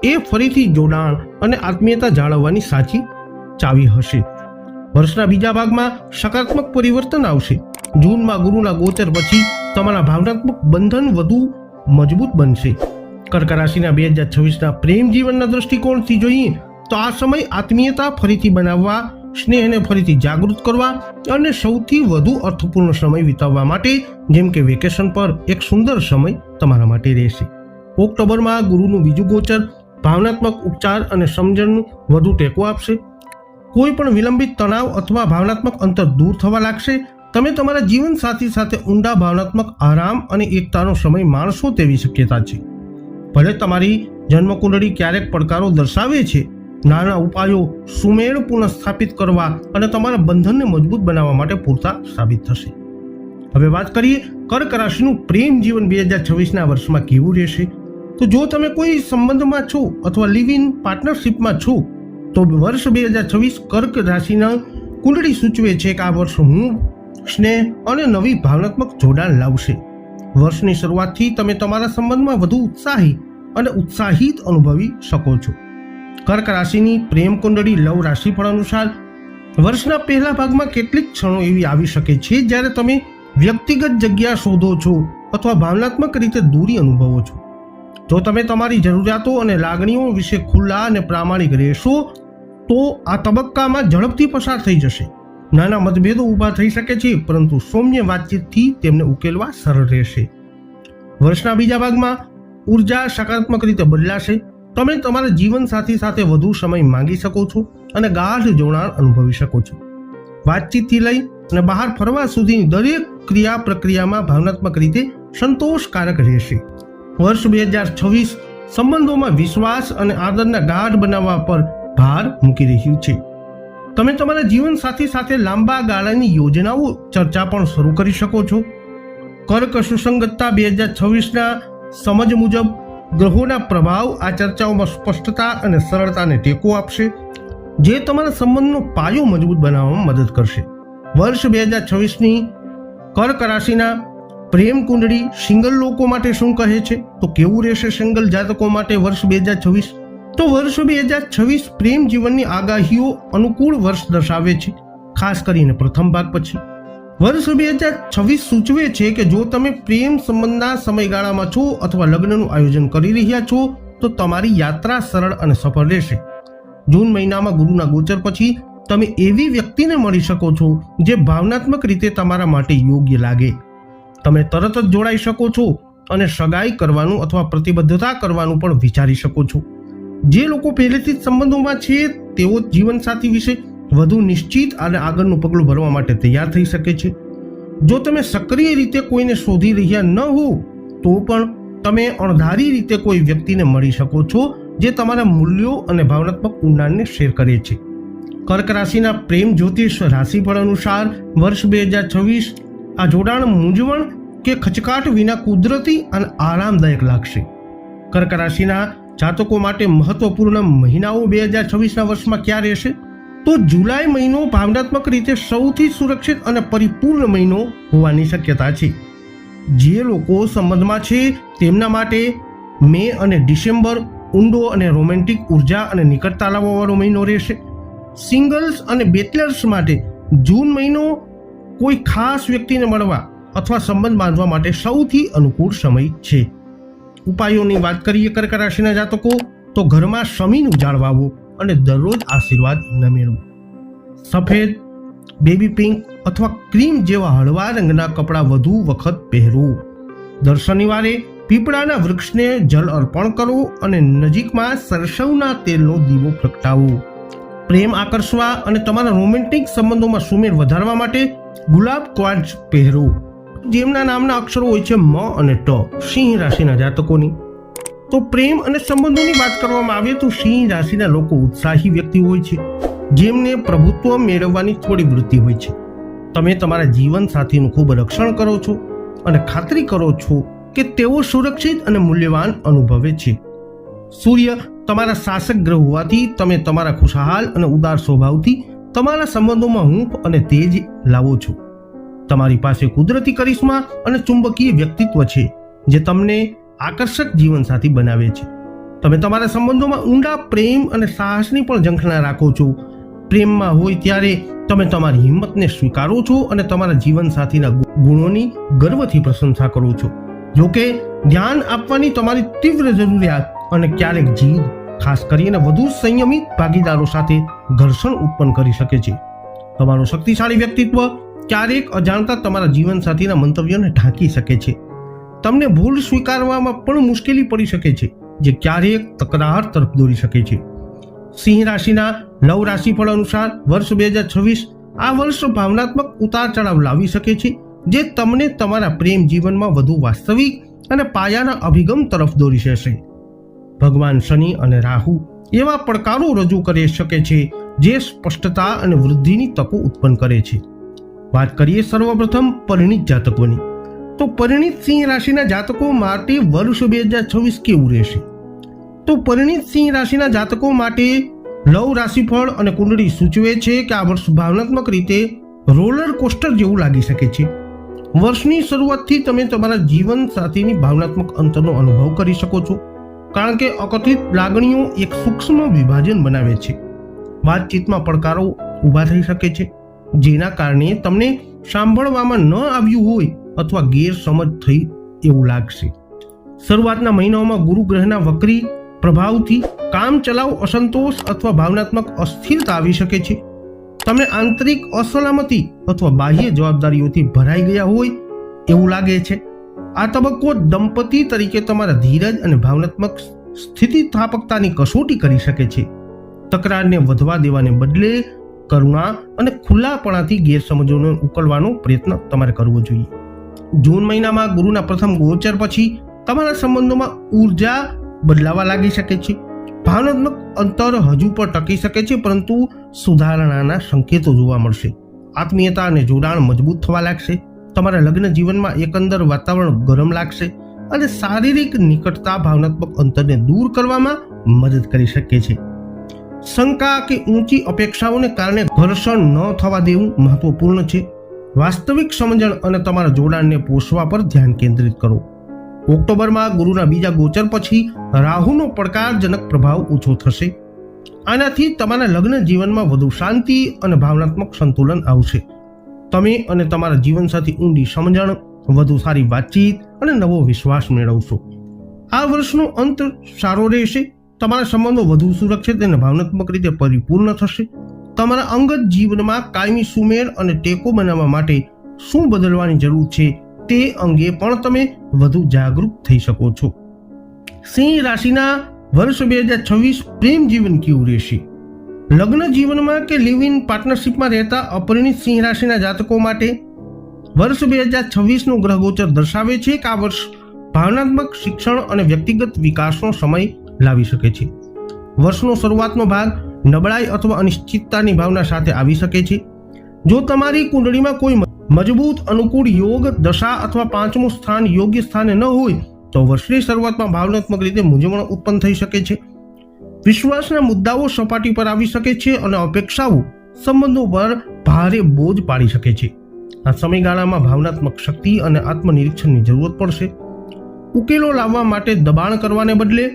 એ ફરીથી જોડાણ અને આત્મીયતા જાળવવાની સાચી ચાવી હશે. વર્ષના બીજા ભાગમાં સકારાત્મક પરિવર્તન આવશે. જૂનમાં ગુરુના ગોચર પછી તમારા ભાવનાત્મક બંધન વધુ મજબૂત બનશે. કર્ક રાશિના 2026ના પ્રેમ જીવનના દ્રષ્ટિકોણથી જોઈએ તો આ સમય આત્મીયતા ફરીથી બનાવવા, સ્નેહને ફરીથી જાગૃત કરવા અને સૌથી વધુ અર્થપૂર્ણ સમય વિતાવવા માટે જેમ કે વેકેશન પર એક સુંદર સમય તમારા માટે રહેશે. ઓક્ટોબરમાં ગુરુનું બીજું ગોચર ભાવનાત્મક ઉપચાર અને સમજણનું વધુ ટેકો આપશે. કોઈ પણ વિલંબિત તણાવ અથવા ભાવનાત્મક અંતર દૂર થવા લાગશે. તમે તમારા જીવનસાથી સાથે ઊંડા ભાવનાત્મક આરામ અને એકતાનો સમય માણશો તેવી શક્યતા છે. ભલે તમારી જન્મકુંડળી ક્યારેક પડકારો દર્શાવે છે, નાના ઉપાયો સુમેળ પુનઃસ્થાપિત કરવા અને તમારા બંધનને મજબૂત બનાવવા માટે પૂરતા સાબિત થશે. હવે વાત કરીએ કર્ક રાશિનું પ્રેમ જીવન 2026ના વર્ષમાં કેવું રહેશે. તો જો તમે કોઈ સંબંધમાં છો અથવા લિવ ઇન પાર્ટનરશિપમાં છો તો વર્ષ 2026 કર્ક રાશિના કુંડળી સૂચવે છે કે આ વર્ષ સ્નેહ અને નવી ભાવનાત્મક જોડાણ લાવશે. વર્ષની શરૂઆતથી તમે તમારા સંબંધમાં વધુ ઉત્સાહી અને ઉત્સાહિત અનુભવી શકો છો. કર્ક રાશિની પ્રેમ કુંડળી લવ રાશિફળ અનુસાર વર્ષના પહેલા ભાગમાં કેટલીક ક્ષણો એવી આવી શકે છે જ્યારે તમે વ્યક્તિગત જગ્યા શોધો છો અથવા ભાવનાત્મક રીતે દૂરી અનુભવો છો. જો તમે તમારી જરૂરિયાતો અને લાગણીઓ વિશે ખુલ્લા અને પ્રામાણિક રહેશો તો આ તબક્કામાં ઝડપથી પસાર થઈ જશે. નાના મતભેદો ઊભા થઈ શકે છે, પરંતુ સૌમ્ય વાતચીતથી તેમને ઉકેલવા સરળ રહેશે. વર્ષના બીજા ભાગમાં ઉર્જા સકારાત્મક રીતે બદલાશે. તમે તમારા જીવનસાથી સાથે વધુ સમય માંગી શકો છો અને ગાઢ જોડાણ અનુભવી શકો છો. વાતચીતથી લઈ અને બહાર ફરવા સુધીની દરેક ક્રિયા પ્રક્રિયામાં ભાવનાત્મક રીતે સંતોષકારક રહેશે. વર્ષ 2026 સંબંધોમાં વિશ્વાસ અને આદરના ગાઢ બનાવવા પર ભાર મૂકી રહ્યું છે. તમે તમારા જીવનસાથી સાથે લાંબા ગાળાની યોજનાઓ ચર્ચા પણ શરૂ કરી શકો છો. કર્ક સુસંગતતા 2026ના સમજ મુજબ ગ્રહોના પ્રભાવ આ ચર્ચાઓમાં સ્પષ્ટતા અને સરળતાને ટેકો આપશે, જે તમારા સંબંધનો પાયો મજબૂત બનાવવામાં મદદ કરશે. વર્ષ 2026ની કર્ક રાશિના પ્રેમ કુંડળી સિંગલ લોકો માટે શું કહે છે. તો કેવું રહેશે સિંગલ જાતકો માટે વર્ષ 2026? તો વર્ષ 2026 પ્રેમ જીવનની આગાહીઓ અનુકૂળ વર્ષ દર્શાવે છે, ખાસ કરીને પ્રથમ ભાગ પછી. વર્ષ 2026 સૂચવે છે કે જો તમે પ્રેમ સંબંધના સમયગાળામાં છો અથવા લગ્નનું આયોજન કરી રહ્યા છો તો તમારી યાત્રા સરળ અને સફળ રહેશે. જૂન મહિનામાં ગુરુના ગોચર પછી તમે એવી વ્યક્તિને મળી શકો છો જે ભાવનાત્મક રીતે તમારા માટે યોગ્ય લાગે. તમે તરત જ જોડાઈ શકો છો અને સગાઈ કરવાનું અથવા પ્રતિબદ્ધતા કરવાનું પણ વિચારી શકો છો. જે લોકો પહેલેથી જ સંબંધોમાં છે તેઓ જીવનસાથી વિશે વધુ નિશ્ચિત અને આગળનું પગલું ભરવા માટે તૈયાર થઈ શકે છે. જો તમે સક્રિય રીતે કોઈને શોધી રહ્યા ન હો તો પણ તમે અણધારી રીતે કોઈ વ્યક્તિને મળી શકો છો જે તમારા મૂલ્યો અને ભાવનાત્મક ઊંડાણને શેર કરે છે. કર્ક રાશિના પ્રેમ જ્યોતિષ રાશિફળ અનુસાર વર્ષ 2026 આ જોડાણ મૂંઝવણ કે ખચકાટ વિના કુદરતી અને આરામદાયક લાગશે. કર્ક રાશિના જાતકો માટે મહત્વપૂર્ણ મહિનાઓ 2026ના વર્ષમાં ક્યાં રહેશે? તો જુલાઈ મહિનો ભાવનાત્મક રીતે સૌથી સુરક્ષિત અને પરિપૂર્ણ મહિનો હોવાની શક્યતા છે. જે લોકો સંબંધમાં છે તેમના માટે મે અને ડિસેમ્બર ઊંડો અને રોમેન્ટિક ઉર્જા અને નિકટતા લાવવાવાળો મહિનો રહેશે. સિંગલ્સ અને બેચલર્સ માટે જૂન મહિનો કોઈ ખાસ વ્યક્તિને મળવા અથવા સંબંધ બાંધવા માટે સૌથી અનુકૂળ સમય છે. ઉપાયોની વાત કરીએ કર્ક રાશિના જાતકો, તો ઘરમાં શમીનું ઝાડ વાવો અને દરરોજ આશીર્વાદ ન મેળવો. સફેદ, બેબી પિંક અથવા ક્રીમ જેવા હળવા રંગના કપડાં વધુ વખત પહેરો. દર શનિવારે પીપળાના વૃક્ષને જળ અર્પણ કરો અને નજીકમાં સરસવના તેલનો દીવો પ્રગટાવો. પ્રેમ આકર્ષવા અને તમારા રોમેન્ટિક સંબંધોમાં સુમેળ વધારવા માટે ગુલાબ ક્વાર્ટ્ઝ પહેરો. જેમના નામના અક્ષરો હોય છે મ અને ટ, સિંહ રાશિના જાતકોની. તો પ્રેમ અને સંબંધોની વાત કરવામાં આવે તો સિંહ રાશિના લોકો ઉત્સાહી વ્યક્તિ હોય છે, જેમને પ્રભુત્વ મેળવવાની થોડી વૃત્તિ હોય છે. તમે તમારા જીવન સાથીનું ખૂબ રક્ષણ કરો છો અને ખાતરી કરો છો કે તેઓ સુરક્ષિત અને મૂલ્યવાન અનુભવે છે. સૂર્ય તમારા શાસક ગ્રહ હોવાથી તમે તમારા ખુશહાલ અને ઉદાર સ્વભાવથી તમારા સંબંધોમાં હૂંફ અને તેજ લાવો છો. તમારી પાસે કુદરતી કરિશ્મા અને ચુંબકીય વ્યક્તિત્વ છે, જે તમને આકર્ષક જીવનસાથી બનાવે છે. તમે તમારા સંબંધોમાં ઊંડા પ્રેમ અને સાહસની પણ ઝંખના રાખો છો. પ્રેમમાં હોય ત્યારે તમે તમારી હિંમતને સ્વીકારો છો અને તમારા જીવનસાથીના ગુણોની ગર્વથી પ્રશંસા કરો છો. જોકે ધ્યાન આપવાની તમારી તીવ્ર જરૂરિયાત અને ક્યારેક જીદ, ખાસ કરીને વધુ સંયમિત ભાગીદારો સાથે ઘર્ષણ ઉત્પન્ન કરી શકે છે. તમારું શક્તિશાળી વ્યક્તિત્વ ક્યારેક અજાણતા તમારા જીવનસાથીના મંતવ્યોને ઢાંકી શકે છે. તમને ભૂલ સ્વીકારવામાં પણ મુશ્કેલી પડી શકે છે, જે ક્યારેક તકરાર તરફ દોરી શકે છે. સિંહ રાશિના લવ રાશિફળ અનુસાર વર્ષ 2026 આ વર્ષ ભાવનાત્મક ઉતાર ચઢાવ લાવી શકે છે, જે તમને તમારા પ્રેમ જીવનમાં વધુ વાસ્તવિક અને પાયાના અભિગમ તરફ દોરી જશે. ભગવાન શનિ અને રાહુ એવા પડકારો રજૂ કરી શકે છે, જે સ્પષ્ટતા અને વૃદ્ધિની તકો ઉત્પન્ન કરે છે. વાત કરીએ સર્વપ્રથમ પરિણીત જાતકોની, તો પરિણીત સિંહ રાશિના જાતકો માટે વર્ષ 2026 કેવું રહેશે? તો પરિણીત સિંહ રાશિના જાતકો માટે લવ રાશિફળ અને કુંડળી સૂચવે છે કે આ વર્ષ ભાવનાત્મક રીતે રોલર કોસ્ટર જેવું લાગી શકે છે. વર્ષની શરૂઆતથી તમે તમારા જીવન સાથીની ભાવનાત્મક અંતરનો અનુભવ કરી શકો છો, કારણ કે અકથિત લાગણીઓ એક સૂક્ષ્મ વિભાજન બનાવે છે. વાતચીતમાં પડકારો ઊભા થઈ શકે છે, જેના કારણે તમને સાંભળવામાં ન આવ્યું હોય અથવા ગેરસમજ થઈ એવું લાગશે. શરૂઆતના મહિનાઓમાં ગુરુ ગ્રહના વક્રી પ્રભાવથી કામ ચલાવ અસંતોષ અથવા ભાવનાત્મક અસ્થિરતા આવી શકે છે. તમને આંતરિક અસલામતી અથવા બાહ્ય જવાબદારીઓથી ભરાઈ ગયા હોય એવું લાગે છે. આ તબક્કો દંપતી તરીકે તમારા ધીરજ અને ભાવનાત્મક સ્થિતિસ્થાપકતાની કસોટી કરી શકે છે. તકરારને વધવા દેવાને બદલે કરુણા અને ખુલ્લાપણાથી ગેરસમજોને ઉકેલવાનો પ્રયત્ન તમારે કરવો જોઈએ. જૂન મહિનામાં ગુરુના પ્રથમ ગોચર પછી તમારા સંબંધોમાં ઉર્જા બદલાવા લાગી શકે છે. ભાવનાત્મક અંતર હજુ પણ ટકી શકે છે, પરંતુ સુધારણાના સંકેતો જોવા મળશે. આત્મીયતા અને જોડાણ મજબૂત થવા લાગશે. તમારા લગ્ન જીવનમાં એકંદર વાતાવરણ ગરમ લાગશે અને શારીરિક નિકટતા ભાવનાત્મક અંતરને દૂર કરવામાં મદદ કરી શકે છે. શંકા કે ઊંચી અપેક્ષાઓને કારણે ઘર્ષણ ન થવા દેવું મહત્વપૂર્ણ છે. વાસ્તવિક સમજણ અને તમારા જોડાણને પોષવા પર ધ્યાન કેન્દ્રિત કરો. ઓક્ટોબરમાં ગુરુના બીજા ગોચર પછી રાહુનો પડકારજનક પ્રભાવ ઓછો થશે. આનાથી તમારા લગ્ન જીવનમાં વધુ શાંતિ અને ભાવનાત્મક સંતુલન આવશે. તમે અને તમારા જીવનસાથી ઊંડી સમજણ, વધુ સારી વાતચીત અને નવો વિશ્વાસ મેળવશો. આ વર્ષનો અંત સારો રહેશે. તમારા સંબંધો વધુ સુરક્ષિત અને ભાવનાત્મક રીતે પરિપૂર્ણ થશે. તમારા અંગત જીવનમાં કાયમી સુમેળ અને ટેકો બનાવવા માટે શું બદલવાની જરૂર છે તે અંગે પણ તમે વધુ જાગૃત થઈ શકો છો. સિંહ રાશિના વર્ષ 2026 પ્રેમ જીવન કેવું રહેશે? લગ્ન જીવનમાં કે લિવ ઇન પાર્ટનરશિપમાં રહેતા અપરિણીત સિંહ રાશિના જાતકો માટે વર્ષ 2026નું ગ્રહ ગોચર દર્શાવે છે કે આ વર્ષ ભાવનાત્મક શિક્ષણ અને વ્યક્તિગત વિકાસનો સમય લાવી શકે છે. વર્ષનો શરૂઆતનો ભાગ નબળાઈ અથવા અનિશ્ચિતતાની ભાવના સાથે આવી શકે છે. જો તમારી કુંડળીમાં કોઈ મજબૂત અનુકૂળ યોગ દશા અથવા પાંચમું સ્થાન યોગ્ય સ્થાને ન હોય તો વર્ષની શરૂઆતમાં ભાવનાત્મક રીતે મૂંઝવણ ઉત્પન્ન થઈ શકે છે. વિશ્વાસના મુદ્દાઓ સપાટી પર આવી શકે છે અને અપેક્ષાઓ સંબંધો પર ભારે બોજ પાડી શકે છે. આ સમયગાળામાં ભાવનાત્મક શક્તિ અને આત્મનિરીક્ષણની જરૂરત પડશે. ઉકેલો લાવવા માટે દબાણ કરવાને બદલે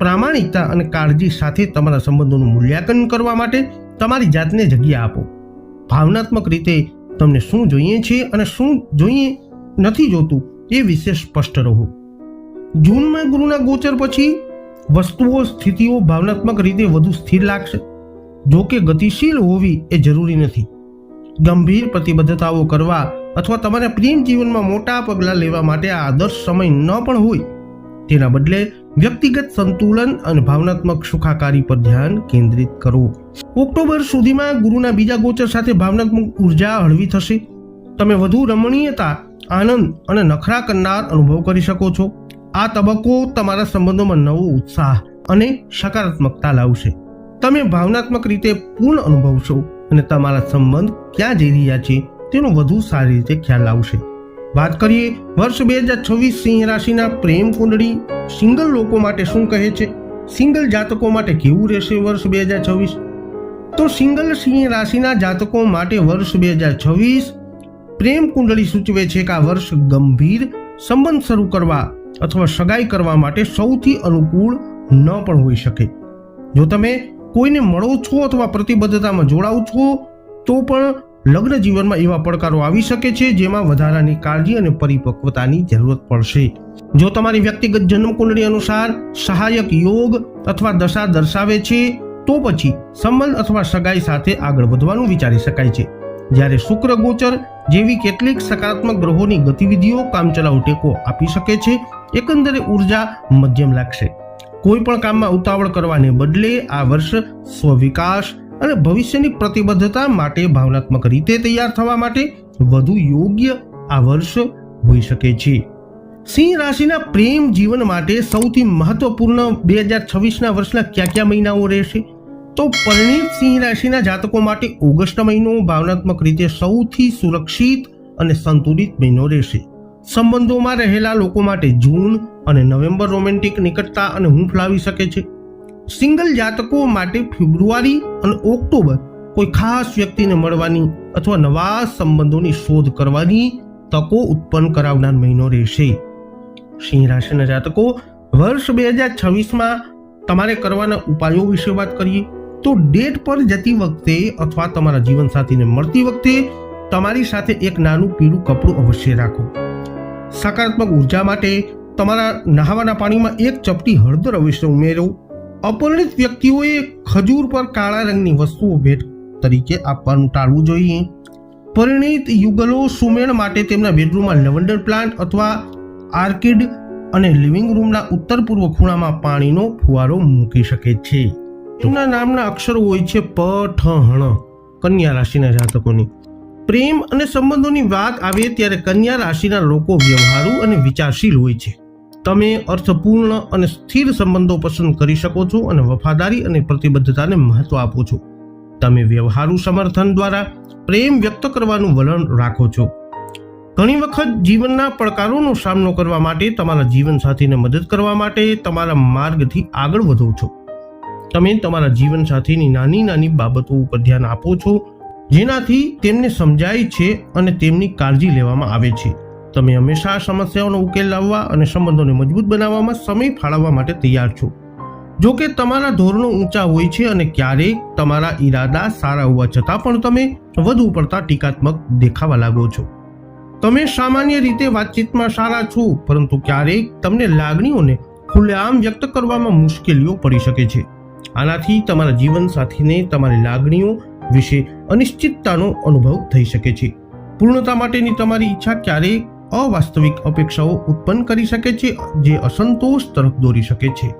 પ્રામાણિકતા અને કાળજી સાથે તમારા સંબંધોનું મૂલ્યાંકન કરવા માટે તમારી જાતને જગ્યા આપો. ભાવનાત્મક રીતે તમને શું જોઈએ છે અને શું જોઈએ નથી જોતું એ વિશે સ્પષ્ટ રહો. જૂનમાં ગુરુના ગોચર પછી વસ્તુઓ સ્થિતિઓ ભાવનાત્મક રીતે વધુ સ્થિર લાગશે. જો કે ગતિશીલ હોવી એ જરૂરી નથી. ગંભીર પ્રતિબદ્ધતાઓ કરવા અથવા તમારા પ્રેમ જીવનમાં મોટા પગલાં લેવા માટે આ આદર્શ સમય ન પણ હોય. તેના બદલે વ્યક્તિગત સંતુલન અને ભાવનાત્મક સુખાકારી પર ધ્યાન કેન્દ્રિત કરો. ઓક્ટોબર સુધીમાં ગુરુના બીજા ગોચર સાથે ભાવનાત્મક ઉર્જા હળવી થશે. તમે વધુ રમણીયતા, આનંદ અને નખરા કરનાર અનુભવ કરી શકો છો. આ તબક્કો તમારા સંબંધોમાં નવો ઉત્સાહ અને સકારાત્મકતા લાવશે. તમે ભાવનાત્મક રીતે પૂર્ણ અનુભવશો અને તમારા સંબંધ ક્યાં જઈ રહ્યા છે તેનો વધુ સારી રીતે ખ્યાલ આવશે. વાત કરીએ વર્ષ 2026 સિંહ રાશિના પ્રેમ કુંડળી સિંગલ લોકો માટે શું કહે છે. સિંગલ જાતકો માટે કેવું રહેશે વર્ષ 2026? તો સિંગલ સિંહ રાશિના જાતકો માટે વર્ષ 2026 પ્રેમ કુંડળી સૂચવે છે કે આ વર્ષ ગંભીર સંબંધ શરૂ કરવા અથવા સગાઈ કરવા માટે સૌથી અનુકૂળ ન પણ હોઈ શકે. જો તમે કોઈને મળો છો અથવા પ્રતિબદ્ધતામાં જોડાવ છો તો પણ લગ્ન જીવનમાં એવા પડકારો આવી શકે છે જેમાં વધારાની કાળજી અને પરિપક્વતાની જરૂરત પડશે. જો તમારી વ્યક્તિગત જન્મ કુંડળી અનુસાર સહાયક યોગ અથવા દશા દર્શાવે છે તો પછી સંબંધ અથવા સગાઈ સાથે આગળ વધવાનું વિચારી શકાય છે. જ્યારે શુક્ર ગોચર જેવી કેટલીક સકારાત્મક ગ્રહોની ગતિવિધિઓ કામચલાઉ ટેકો આપી શકે છે. એકંદરે ઉર્જા મધ્યમ લાગશે. કોઈ પણ કામમાં ઉતાવળ કરવાને બદલે આ વર્ષ સ્વવિકાસ અને ભવિષ્યની પ્રતિબદ્ધતા માટે ભાવનાત્મક રીતે તૈયાર થવા માટે વધુ યોગ્ય આ વર્ષ હોઈ શકે છે. સિંહ રાશિના પ્રેમ જીવન માટે સૌથી મહત્વપૂર્ણ 2026ના વર્ષના કયા મહિનાઓ રહેશે? તો પરિણીત સિંહ રાશિના જાતકો માટે ઓગસ્ટ મહિનો ભાવનાત્મક રીતે સૌથી સુરક્ષિત અને સંતુલિત મહિનો રહેશે. સંબંધોમાં રહેલા લોકો માટે જૂન અને નવેમ્બર રોમેન્ટિક નિકટતા અને હૂંફ લાવી શકે છે. સિંગલ જાતકો માટે ફેબ્રુઆરી અને ઓક્ટોબર કોઈ ખાસ વ્યક્તિને મળવાની અથવા નવા સંબંધોની શોધ કરવાની તકો ઉત્પન્ન કરાવનાર મહિનો રહેશે. સિંહ રાશિના જાતકો વર્ષ 2026માં તમારે કરવાના ઉપાયો વિશે વાત કરીએ તો ડેટ પર જતી વખતે અથવા તમારા જીવનસાથીને મળતી વખતે તમારી સાથે એક નાનું પીળું કપડું અવશ્ય રાખો. સકારાત્મક ઉર્જા માટે તમારા નહાવાના પાણીમાં એક ચપટી હળદર અવશ્ય ઉમેરો. અપરિણિત વ્યક્તિઓએ ખજૂર પર કાળા રંગની વસ્તુઓ ભેટ તરીકે આપવાનું ટાળવું જોઈએ. પરિણીત યુગલો સુમેળ માટે તેમના બેડરૂમમાં લેવન્ડર પ્લાન્ટ અથવા આર્કિડ અને લિવિંગ રૂમના ઉત્તર પૂર્વ ખૂણામાં પાણીનો ફુવારો મૂકી શકે છે. તેમના નામના અક્ષરો હોય છે પ, ઠ, હણ. કન્યા રાશિના જાતકોની પ્રેમ અને સંબંધોની વાત આવે ત્યારે કન્યા રાશિના લોકો વ્યવહારુ અને વિચારશીલ હોય છે. તમે અર્થપૂર્ણ અને સ્થિર સંબંધો પસંદ કરી શકો છો અને વફાદારી અને પ્રતિબદ્ધતાને મહત્વ આપો છો. તમે વ્યવહારુ સમર્થન દ્વારા પ્રેમ વ્યક્ત કરવાનું વલણ રાખો છો. ઘણી વખત જીવનના પડકારોનો સામનો કરવા માટે તમારા જીવનસાથીને મદદ કરવા માટે તમારા માર્ગથી આગળ વધો છો. તમે તમારા જીવનસાથીની નાની નાની બાબતો ઉપર ધ્યાન આપો છો જેનાથી તેમને સમજાય છે અને તેમની કાળજી લેવામાં આવે છે. તમે હંમેશા સમસ્યાઓનો ઉકેલ લાવવા અને સંબંધોને મજબૂત બનાવવામાં સમય ફાળવવા માટે તૈયાર છો. જો કે તમારા ધોરણો ઊંચા હોય છે અને ક્યારેક તમારા ઈરાદા સારા હોવા છતાં પણ તમે વધુ પડતા ટીકાત્મક દેખાવા લાગો છો. તમે સામાન્ય રીતે વાતચીતમાં સારા છો પરંતુ ક્યારેક તમને લાગણીઓને ખુલ્લેઆમ વ્યક્ત કરવામાં મુશ્કેલીઓ પડી શકે છે. આનાથી તમારા જીવનસાથીને તમારી લાગણીઓ વિશે અનિશ્ચિતતાનો અનુભવ થઈ શકે છે. પૂર્ણતા માટેની તમારી ઈચ્છા ક્યારેક અવાસ્તવિક અપેક્ષાઓ ઉત્પન્ન કરી શકે છે જે અસંતોષ તરફ દોરી શકે છે.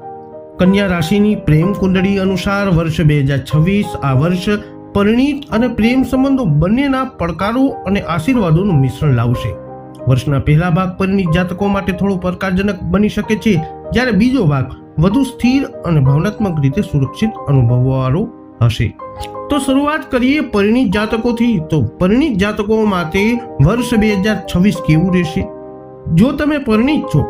કન્યા રાશિની પ્રેમ કુંડળી અનુસાર વર્ષ 2026 આ વર્ષ પરિણીત અને પ્રેમ સંબંધો બંનેના પડકારો અને આશીર્વાદોનું મિશ્રણ લાવશે. વર્ષના પહેલા ભાગ પરિણીત જાતકો માટે થોડો પડકારજનક બની શકે છે જ્યારે બીજો ભાગ વધુ સ્થિર અને ભાવનાત્મક રીતે સુરક્ષિત અનુભવવાળો હશે. તો શરૂઆત કરીએ પરિણીત જાતકોથી. તો પરિણીત જાતકો માટે વર્ષ 2026 કેવું રહેશે? જો તમે પરિણીત છો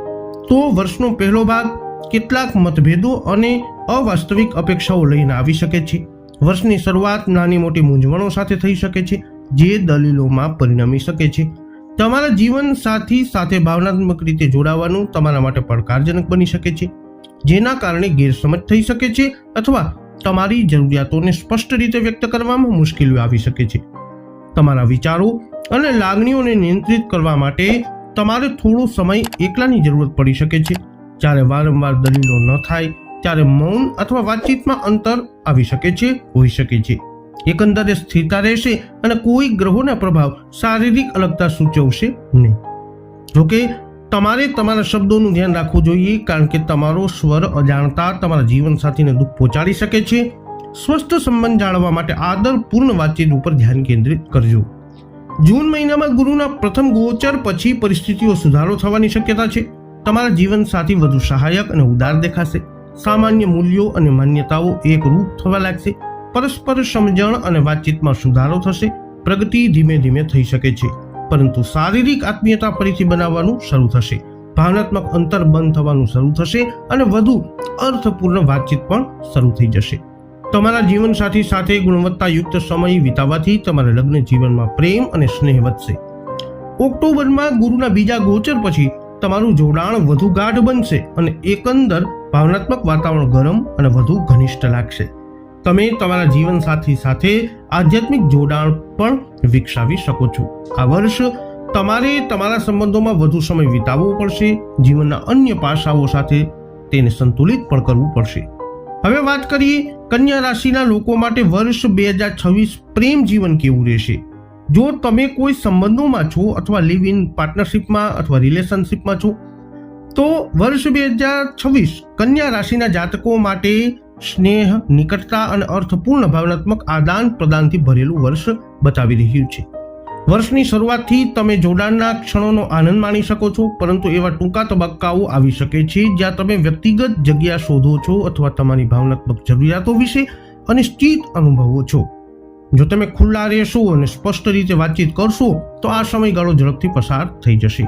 તો વર્ષનો પહેલો ભાગ કેટલાક મતભેદો અને અવાસ્તવિક અપેક્ષાઓ લઈને આવી શકે છે. વર્ષની શરૂઆત નાની મોટી મૂંઝવણો સાથે થઈ શકે છે જે દલીલોમાં પરિણમી શકે છે. તમારા જીવન સાથી સાથે ભાવનાત્મક રીતે જોડાવાનું તમારા માટે પડકારજનક બની શકે છે જેના કારણે ગેરસમજ થઈ શકે છે અથવા તમારી જરૂરિયાતોને સ્પષ્ટ રીતે વ્યક્ત કરવામાં મુશ્કેલીઓ આવી શકે છે. તમારા વિચારો અને લાગણીઓને નિયંત્રિત કરવા માટે તમારે થોડો સમય એકલાની જરૂરત પડી શકે છે. જ્યારે વારંવાર દલીલો ન થાય ત્યારે મૌન અથવા વાતચીતમાં અંતર આવી શકે છે, હોઈ શકે છે. એકંદરે સ્થિરતા રહેશે અને કોઈ ગ્રહોના પ્રભાવ શારીરિક અલગતા સૂચવશે નહીં. જોકે તમારે તમારા શબ્દોનું ધ્યાન રાખવું જોઈએ, કારણ કે તમારો સ્વર અજાણતા તમારા જીવનસાથીને દુઃખ પહોંચાડી શકે છે. સ્વસ્થ સંબંધ જાળવવા માટે આદરપૂર્ણ વાતચીત ઉપર ધ્યાન કેન્દ્રિત કરજો. જૂન મહિનામાં ગુરુના પ્રથમ ગોચર પછી પરિસ્થિતિઓ સુધારો થવાની શક્યતા છે. તમારા જીવનસાથી વધુ સહાયક અને ઉદાર દેખાશે. સામાન્ય મૂલ્યો અને માન્યતાઓ એકરૂપ થવા લાગશે. પરસ્પર સમજણ અને વાતચીતમાં સુધારો થશે. પ્રગતિ ધીમે ધીમે થઈ શકે છે, પરંતુ શારીરિક આત્મીયતા ફરીથી બનાવવાનું શરૂ થશે. ભાવનાત્મક અંતર બંધ થવાનું શરૂ થશે અને વધુ અર્થપૂર્ણ વાતચીત પણ શરૂ થઈ જશે. તમારા જીવનસાથી સાથે ગુણવત્તાયુક્ત સમય વિતાવવાથી તમારા લગ્ન જીવનમાં પ્રેમ અને સ્નેહ વધશે. ઓક્ટોબરમાં ગુરુના બીજા ગોચર પછી તમારું જોડાણ વધુ ગાઢ બનશે અને એકંદર ભાવનાત્મક વાતાવરણ ગરમ અને વધુ ઘનિષ્ઠ લાગશે. તમે તમારા જીવનસાથી સાથે આધ્યાત્મિક જોડાણ પણ વિકસાવી શકો છો. આ વર્ષ તમારે તમારા સંબંધોમાં વધુ સમય વિતાવવો પડશે. જીવનના અન્ય પાસાઓ સાથે તેને સંતુલિત પણ કરવું પડશે. હવે વાત કરીએ કન્યા રાશિના લોકો માટે વર્ષ 2026 પ્રેમ જીવન કેવું રહેશે. જો તમે કોઈ સંબંધોમાં છો અથવા લિવ ઇન પાર્ટનરશિપમાં અથવા રિલેશનશિપમાં છો તો વર્ષ 2026 કન્યા રાશિના જાતકો માટે સ્નેહ, નિકટતા અને અર્થપૂર્ણ ભાવનાત્મક આદાન પ્રદાનથી ભરેલું વર્ષ બતાવી રહ્યું છે. વર્ષની શરૂઆતથી તમે જોડાણના ક્ષણોનો આનંદ માણી શકો છો, પરંતુ એવા ટૂંકા તબક્કાઓ આવી શકે છે જ્યાં તમે વ્યક્તિગત જગ્યા શોધો છો અથવા તમારી ભાવનાત્મક જરૂરિયાતો વિશે અનિશ્ચિત અનુભવો છો. જો તમે ખુલ્લા રહેશો અને સ્પષ્ટ રીતે વાતચીત કરશો તો આ સમયગાળો ઝડપથી પસાર થઈ જશે.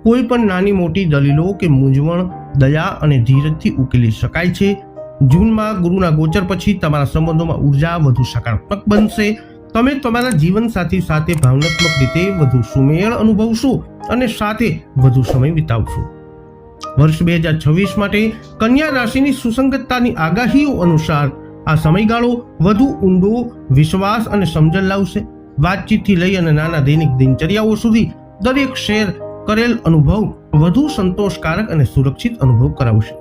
કોઈ પણ નાની મોટી દલીલો કે મૂંઝવણ દયા અને ધીરજથી ઉકેલી શકાય છે. જૂનમાં ગુરુના ગોચર પછી તમારા સંબંધોમાં ઉર્જા વધુ સકારાત્મક બનશે. તમે તમારા જીવનસાથી સાથે ભાવનાત્મક રીતે વધુ સુમેળ અનુભવશો અને સાથે વધુ સમય વિતાવશો. વર્ષ 2026 માટે કન્યા રાશિની સુસંગતતાની આગાહીઓ અનુસાર આ સમયગાળો વધુ ઊંડો વિશ્વાસ અને સમજણ લાવશે. વાતચીતથી લઈ અને નાના દૈનિક દિનચર્યાઓ સુધી દરેક શેર કરેલ અનુભવ વધુ સંતોષકારક અને સુરક્ષિત અનુભવ કરાવશે.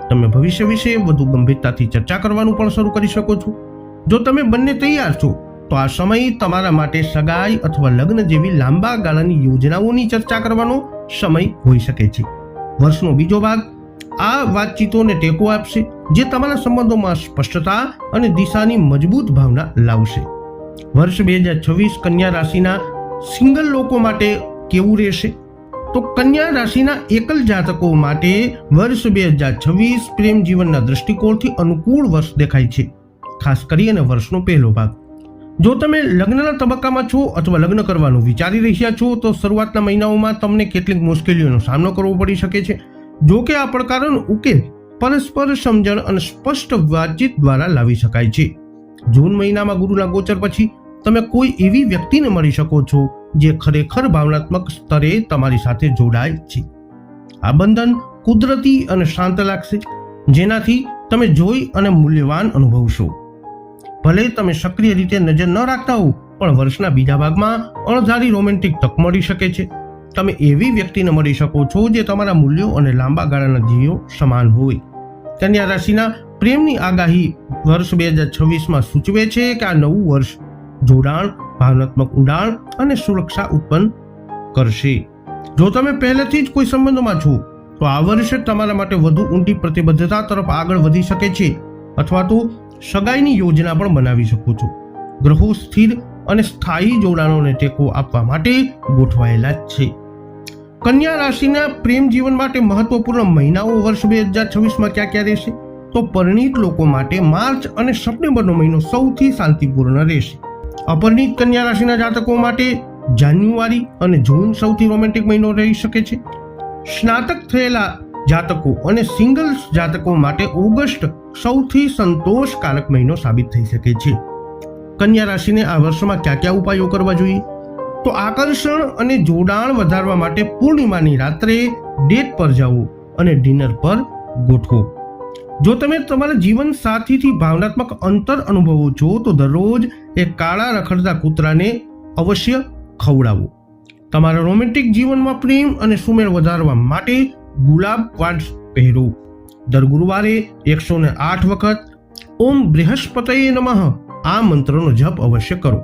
તમે ભવિષ્ય વિશે વધુ ગંભીરતાથી ચર્ચા કરવાનું પણ શરૂ કરી શકો છો. જો તમે બંને તૈયાર છો તો આ સમય તમારા માટે સગાઈ અથવા લગ્ન જેવી લાંબા ગાળાની યોજનાઓની ચર્ચા કરવાનો સમય હોઈ શકે છે. વર્ષનો બીજો ભાગ આ વાતચીતોને ટેકો આપશે, જે તમારા સંબંધોમાં સ્પષ્ટતા અને દિશાની મજબૂત ભાવના લાવશે. વર્ષ 2026 કન્યા રાશિના સિંગલ લોકો માટે કેવું રહેશે? તો કન્યા રાશિના એકલ જાતકો માટે વર્ષ 2026 પ્રેમ જીવનના દૃષ્ટિકોણથી અનુકૂળ વર્ષ દેખાય છે, ખાસ કરીને વર્ષનો પહેલો ભાગ. જો તમે લગ્નના તબક્કામાં છો અથવા લગ્ન કરવાનું વિચારી રહ્યા છો તો શરૂઆતના મહિનાઓમાં તમને કેટલીક મુશ્કેલીઓનો સામનો કરવો પડી શકે છે. જો કે આ પડકારોનો ઉકેલ પરસ્પર સમજણ અને સ્પષ્ટ વાતચીત દ્વારા લાવી શકાય છે. જૂન મહિનામાં ગુરુના ગોચર પછી તમે કોઈ એવી વ્યક્તિને મળી શકો છો જે ખરેખર ભાવનાત્મક સ્તરે તમારી સાથે જોડાય છે. આ બંધન કુદરતી અને શાંત લાગશે, જેનાથી તમે જોઈ અને મૂલ્યવાન અનુભવશો. ભલે તમે સક્રિય રીતે નજર ન રાખતા હો, પણ વર્ષના બીજા ભાગમાં અણધારી રોમેન્ટિક તક મળી શકે છે. તમે એવી વ્યક્તિને મળી શકો છો જે તમારા મૂલ્યો અને લાંબા ગાળાના ધ્યેયો સમાન હોય. કન્યા રાશિના પ્રેમની આગાહી વર્ષ 2026માં સૂચવે છે કે આ નવું વર્ષ જોડાણ, ભાવનાત્મક ઊંડાણ અને સુરક્ષા ઉત્પન્ન કરશે. જો તમે પહેલેથી જ કોઈ સંબંધોમાં છો તો આ વર્ષે તમારા માટે વધુ ઊંડી પ્રતિબદ્ધતા તરફ આગળ વધી શકે છે, અથવા તો સગાઈની યોજના પણ બનાવી શકો છો. ગ્રહો સ્થિર અને સ્થાયી જોડાણોને ટેકો આપવા માટે ગોઠવાયેલા જ છે. કન્યા રાશિના પ્રેમ જીવન માટે મહત્વપૂર્ણ મહિનાઓ વર્ષ 2026માં ક્યાં ક્યાં રહેશે? તો પરિણીત લોકો માટે માર્ચ અને સપ્ટેમ્બરનો મહિનો સૌથી શાંતિપૂર્ણ રહેશે. અપરિણીત કન્યા રાશિના જાતકો માટે જાન્યુઆરી અને જૂન સૌથી રોમેન્ટિક મહિનો રહી શકે છે. સ્નાતક થયેલા જાતકો અને સિંગલ્સ જાતકો માટે ઓગસ્ટ સૌથી સંતોષકારક મહિનો સાબિત થઈ શકે છે. કન્યા રાશિને આ વર્ષમાં કયા કયા ઉપાયો કરવા જોઈએ? તો આકર્ષણ અને જોડાણ વધારવા માટે પૂર્ણિમાની રાત્રે ડેટ પર જાઓ અને ડિનર પર ગોઠવો. જો તમે તમારા જીવન સાથીથી ભાવનાત્મક અંતર અનુભવો છો તો દરરોજ એક કાળા રખડતા કૂતરાને અવશ્ય ખવડાવો. તમારા રોમેન્ટિક જીવનમાં પ્રેમ અને સુમેળ વધારવા માટે ગુલાબ ક્વાર્ટ્ઝ પહેરો. દર ગુરુવારે 108 વખત ઓમ બૃહસ્પતયે નમઃ આ મંત્રનો જપ અવશ્ય કરો.